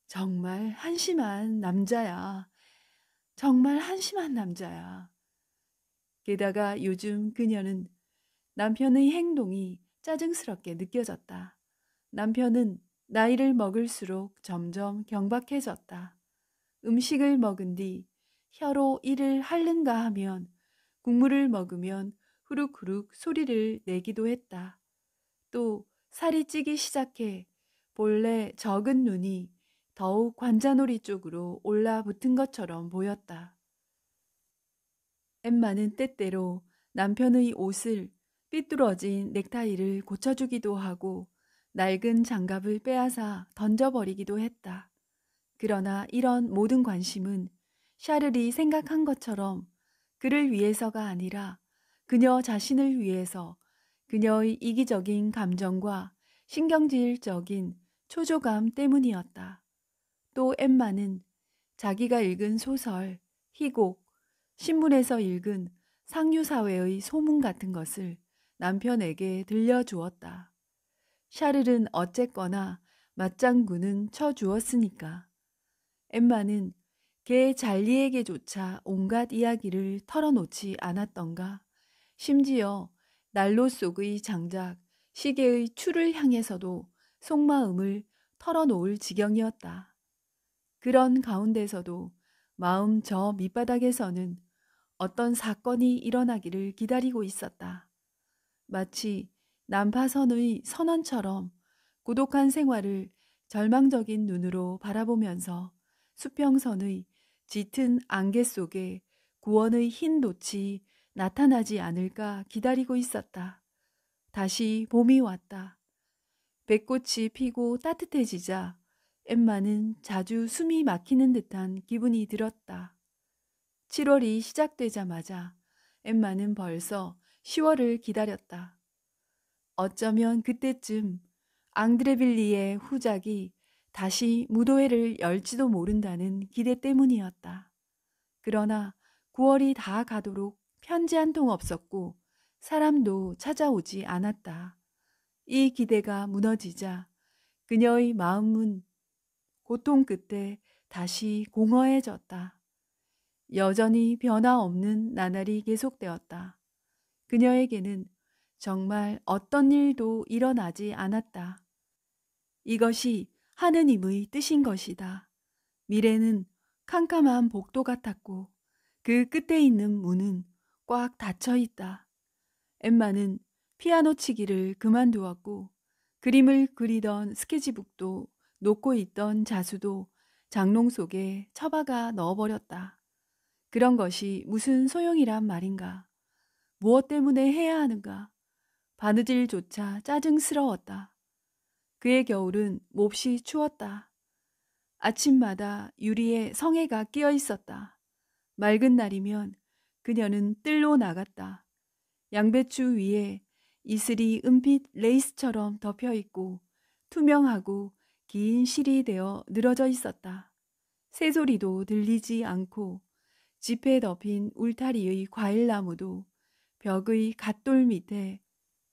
정말 한심한 남자야. 정말 한심한 남자야. 게다가 요즘 그녀는 남편의 행동이 짜증스럽게 느껴졌다. 남편은 나이를 먹을수록 점점 경박해졌다. 음식을 먹은 뒤 혀로 이를 핥는가 하면 국물을 먹으면 후룩후룩 소리를 내기도 했다. 또 살이 찌기 시작해 본래 적은 눈이 더욱 관자놀이 쪽으로 올라붙은 것처럼 보였다. 엠마는 때때로 남편의 옷을 삐뚤어진 넥타이를 고쳐주기도 하고 낡은 장갑을 빼앗아 던져버리기도 했다. 그러나 이런 모든 관심은 샤를이 생각한 것처럼 그를 위해서가 아니라 그녀 자신을 위해서 그녀의 이기적인 감정과 신경질적인 초조감 때문이었다. 또 엠마는 자기가 읽은 소설, 희곡, 신문에서 읽은 상류사회의 소문 같은 것을 남편에게 들려주었다. 샤를은 어쨌거나 맞장구는 쳐주었으니까. 엠마는 걔 잘리에게조차 온갖 이야기를 털어놓지 않았던가. 심지어 난로 속의 장작, 시계의 추를 향해서도 속마음을 털어놓을 지경이었다. 그런 가운데서도 마음 저 밑바닥에서는 어떤 사건이 일어나기를 기다리고 있었다. 마치 난파선의 선원처럼 고독한 생활을 절망적인 눈으로 바라보면서 수평선의 짙은 안개 속에 구원의 흰 돛이 나타나지 않을까 기다리고 있었다. 다시 봄이 왔다. 백꽃이 피고 따뜻해지자 엠마는 자주 숨이 막히는 듯한 기분이 들었다. 7월이 시작되자마자 엠마는 벌써 10월을 기다렸다. 어쩌면 그때쯤 앙드레빌리의 후작이 다시 무도회를 열지도 모른다는 기대 때문이었다. 그러나 9월이 다 가도록 편지 한 통 없었고 사람도 찾아오지 않았다. 이 기대가 무너지자 그녀의 마음은 고통 끝에 다시 공허해졌다. 여전히 변화없는 나날이 계속되었다. 그녀에게는 정말 어떤 일도 일어나지 않았다. 이것이 하느님의 뜻인 것이다. 미래는 캄캄한 복도 같았고 그 끝에 있는 문은 꽉 닫혀 있다. 엠마는 피아노 치기를 그만두었고 그림을 그리던 스케치북도 놓고 있던 자수도 장롱 속에 처박아 넣어버렸다. 그런 것이 무슨 소용이란 말인가? 무엇 때문에 해야 하는가? 바느질조차 짜증스러웠다. 그의 겨울은 몹시 추웠다. 아침마다 유리에 성에가 끼어 있었다. 맑은 날이면 그녀는 뜰로 나갔다. 양배추 위에 이슬이 은빛 레이스처럼 덮여 있고 투명하고 긴 실이 되어 늘어져 있었다. 새소리도 들리지 않고 짚에 덮인 울타리의 과일나무도 벽의 갓돌 밑에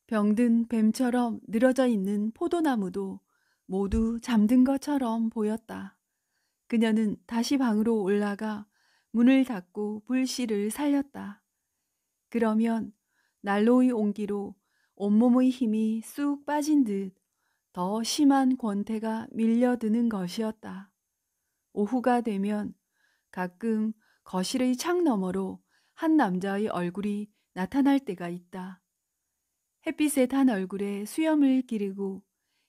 병든 뱀처럼 늘어져 있는 포도나무도 모두 잠든 것처럼 보였다. 그녀는 다시 방으로 올라가 문을 닫고 불씨를 살렸다. 그러면 난로의 온기로 온몸의 힘이 쑥 빠진 듯 더 심한 권태가 밀려드는 것이었다. 오후가 되면 가끔 거실의 창 너머로 한 남자의 얼굴이 나타날 때가 있다. 햇빛에 탄 얼굴에 수염을 기르고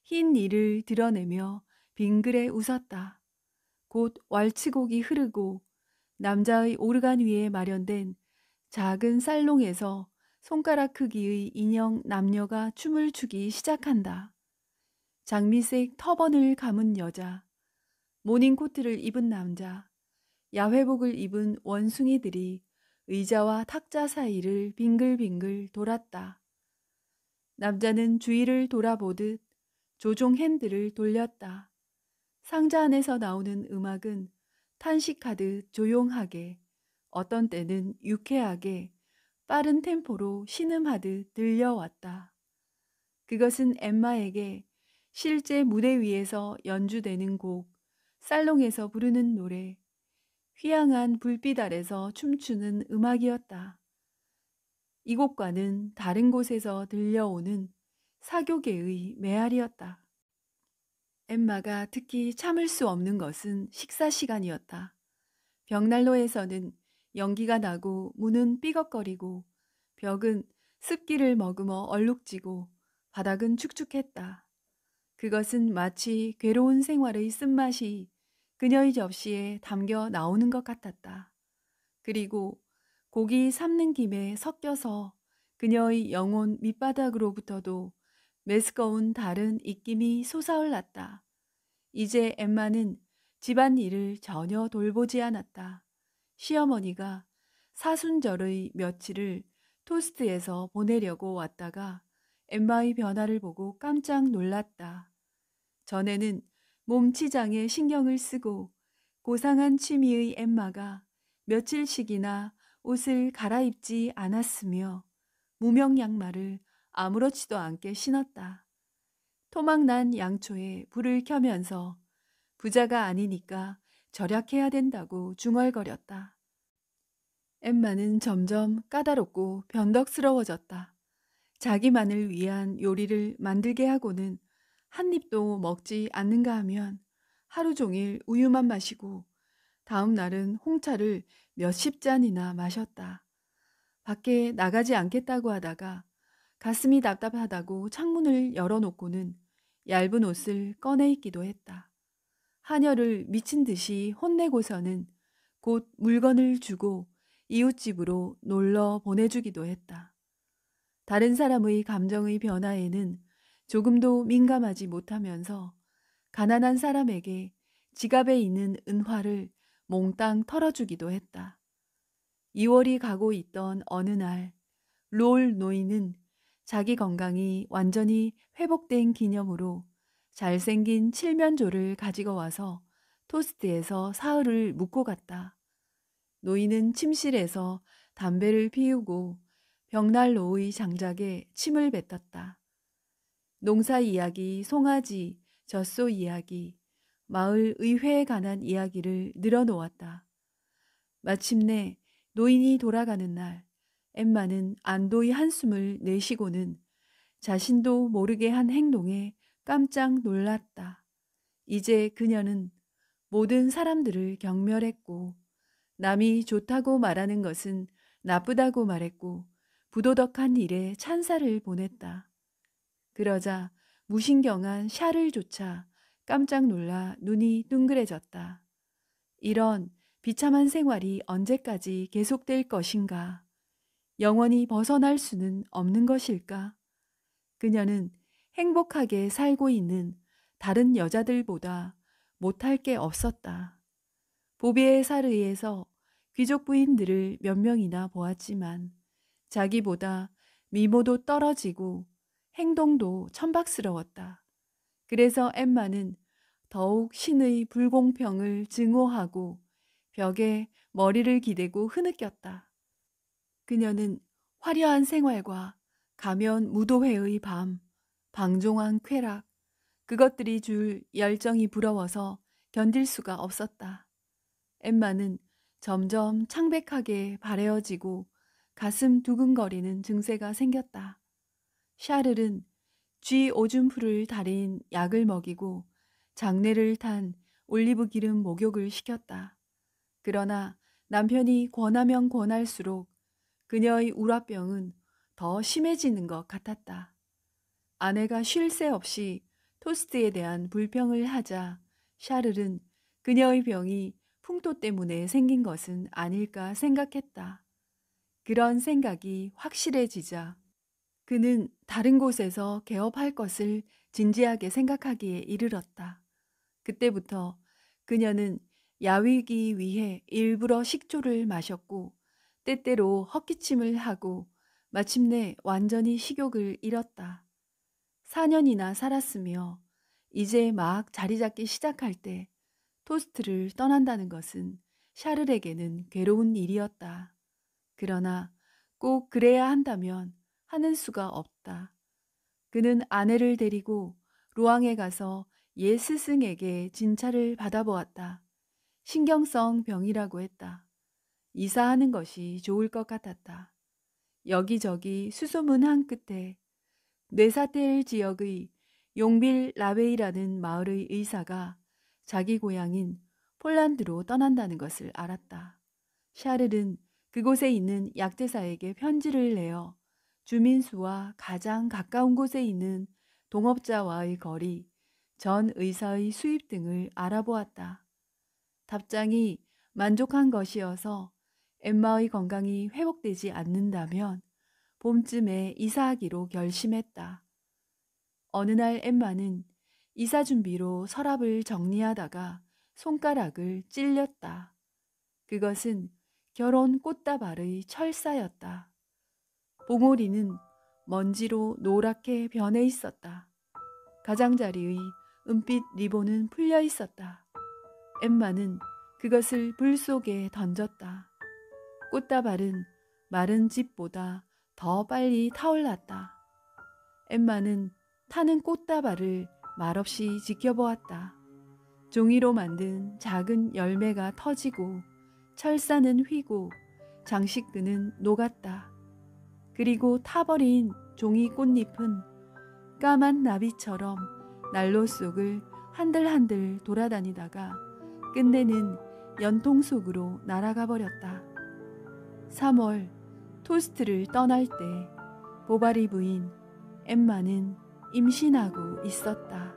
흰 이를 드러내며 빙그레 웃었다. 곧 왈츠곡이 흐르고 남자의 오르간 위에 마련된 작은 살롱에서 손가락 크기의 인형 남녀가 춤을 추기 시작한다. 장미색 터번을 감은 여자, 모닝코트를 입은 남자, 야회복을 입은 원숭이들이 의자와 탁자 사이를 빙글빙글 돌았다. 남자는 주위를 돌아보듯 조종 핸들을 돌렸다. 상자 안에서 나오는 음악은 탄식하듯 조용하게, 어떤 때는 유쾌하게, 빠른 템포로 신음하듯 들려왔다. 그것은 엠마에게 실제 무대 위에서 연주되는 곡, 살롱에서 부르는 노래, 휘황한 불빛 아래서 춤추는 음악이었다. 이곳과는 다른 곳에서 들려오는 사교계의 메아리였다. 엠마가 특히 참을 수 없는 것은 식사 시간이었다. 벽난로에서는 연기가 나고 문은 삐걱거리고 벽은 습기를 머금어 얼룩지고 바닥은 축축했다. 그것은 마치 괴로운 생활의 쓴맛이 그녀의 접시에 담겨 나오는 것 같았다. 그리고 고기 삶는 김에 섞여서 그녀의 영혼 밑바닥으로부터도 메스꺼운 다른 입김이 솟아올랐다. 이제 엠마는 집안일을 전혀 돌보지 않았다. 시어머니가 사순절의 며칠을 토스트에서 보내려고 왔다가 엠마의 변화를 보고 깜짝 놀랐다. 전에는 몸치장에 신경을 쓰고 고상한 취미의 엠마가 며칠씩이나 옷을 갈아입지 않았으며 무명 양말을 아무렇지도 않게 신었다. 토막난 양초에 불을 켜면서 부자가 아니니까 절약해야 된다고 중얼거렸다. 엠마는 점점 까다롭고 변덕스러워졌다. 자기만을 위한 요리를 만들게 하고는 한 입도 먹지 않는가 하면 하루 종일 우유만 마시고 다음 날은 홍차를 몇십 잔이나 마셨다. 밖에 나가지 않겠다고 하다가 가슴이 답답하다고 창문을 열어놓고는 얇은 옷을 꺼내 입기도 했다. 하녀를 미친 듯이 혼내고서는 곧 물건을 주고 이웃집으로 놀러 보내주기도 했다. 다른 사람의 감정의 변화에는 조금도 민감하지 못하면서 가난한 사람에게 지갑에 있는 은화를 몽땅 털어주기도 했다. 2월이 가고 있던 어느 날, 롤 노인은 자기 건강이 완전히 회복된 기념으로 잘생긴 칠면조를 가지고 와서 토스트에서 사흘을 묵고 갔다. 노인은 침실에서 담배를 피우고 벽난로의 장작에 침을 뱉었다. 농사 이야기, 송아지, 젖소 이야기, 마을 의회에 관한 이야기를 늘어놓았다. 마침내 노인이 돌아가는 날, 엠마는 안도의 한숨을 내쉬고는 자신도 모르게 한 행동에 깜짝 놀랐다. 이제 그녀는 모든 사람들을 경멸했고, 남이 좋다고 말하는 것은 나쁘다고 말했고, 부도덕한 일에 찬사를 보냈다. 그러자 무신경한 샤를 조차 깜짝 놀라 눈이 둥그레졌다. 이런 비참한 생활이 언제까지 계속될 것인가? 영원히 벗어날 수는 없는 것일까? 그녀는 행복하게 살고 있는 다른 여자들보다 못할 게 없었다. 보비의 사르이에서 귀족 부인들을 몇 명이나 보았지만 자기보다 미모도 떨어지고 행동도 천박스러웠다. 그래서 엠마는 더욱 신의 불공평을 증오하고 벽에 머리를 기대고 흐느꼈다. 그녀는 화려한 생활과 가면 무도회의 밤, 방종한 쾌락, 그것들이 줄 열정이 부러워서 견딜 수가 없었다. 엠마는 점점 창백하게 바래어지고 가슴 두근거리는 증세가 생겼다. 샤를은 쥐 오줌풀을 달인 약을 먹이고 장내를 탄 올리브 기름 목욕을 시켰다. 그러나 남편이 권하면 권할수록 그녀의 우라병은 더 심해지는 것 같았다. 아내가 쉴 새 없이 토스트에 대한 불평을 하자 샤를은 그녀의 병이 풍토 때문에 생긴 것은 아닐까 생각했다. 그런 생각이 확실해지자 그는 다른 곳에서 개업할 것을 진지하게 생각하기에 이르렀다. 그때부터 그녀는 야위기 위해 일부러 식초를 마셨고 때때로 헛기침을 하고 마침내 완전히 식욕을 잃었다. 4년이나 살았으며 이제 막 자리 잡기 시작할 때 토스트를 떠난다는 것은 샤를에게는 괴로운 일이었다. 그러나 꼭 그래야 한다면 하는 수가 없다. 그는 아내를 데리고 루앙에 가서 예 스승에게 진찰을 받아보았다. 신경성 병이라고 했다. 이사하는 것이 좋을 것 같았다. 여기저기 수소문한 끝에 뇌사텔 지역의 용빌 라베이라는 마을의 의사가 자기 고향인 폴란드로 떠난다는 것을 알았다. 샤를은 그곳에 있는 약제사에게 편지를 내어 주민수와 가장 가까운 곳에 있는 동업자와의 거리, 전 의사의 수입 등을 알아보았다. 답장이 만족한 것이어서 엠마의 건강이 회복되지 않는다면 봄쯤에 이사하기로 결심했다. 어느 날 엠마는 이사 준비로 서랍을 정리하다가 손가락을 찔렸다. 그것은 결혼 꽃다발의 철사였다. 봉오리는 먼지로 노랗게 변해 있었다. 가장자리의 은빛 리본은 풀려 있었다. 엠마는 그것을 불 속에 던졌다. 꽃다발은 마른 집보다 더 빨리 타올랐다. 엠마는 타는 꽃다발을 말없이 지켜보았다. 종이로 만든 작은 열매가 터지고 철사는 휘고 장식끈은 녹았다. 그리고 타버린 종이 꽃잎은 까만 나비처럼 난로 속을 한들한들 돌아다니다가 끝내는 연통 속으로 날아가 버렸다. 3월 토스트를 떠날 때 보바리 부인 엠마는 임신하고 있었다.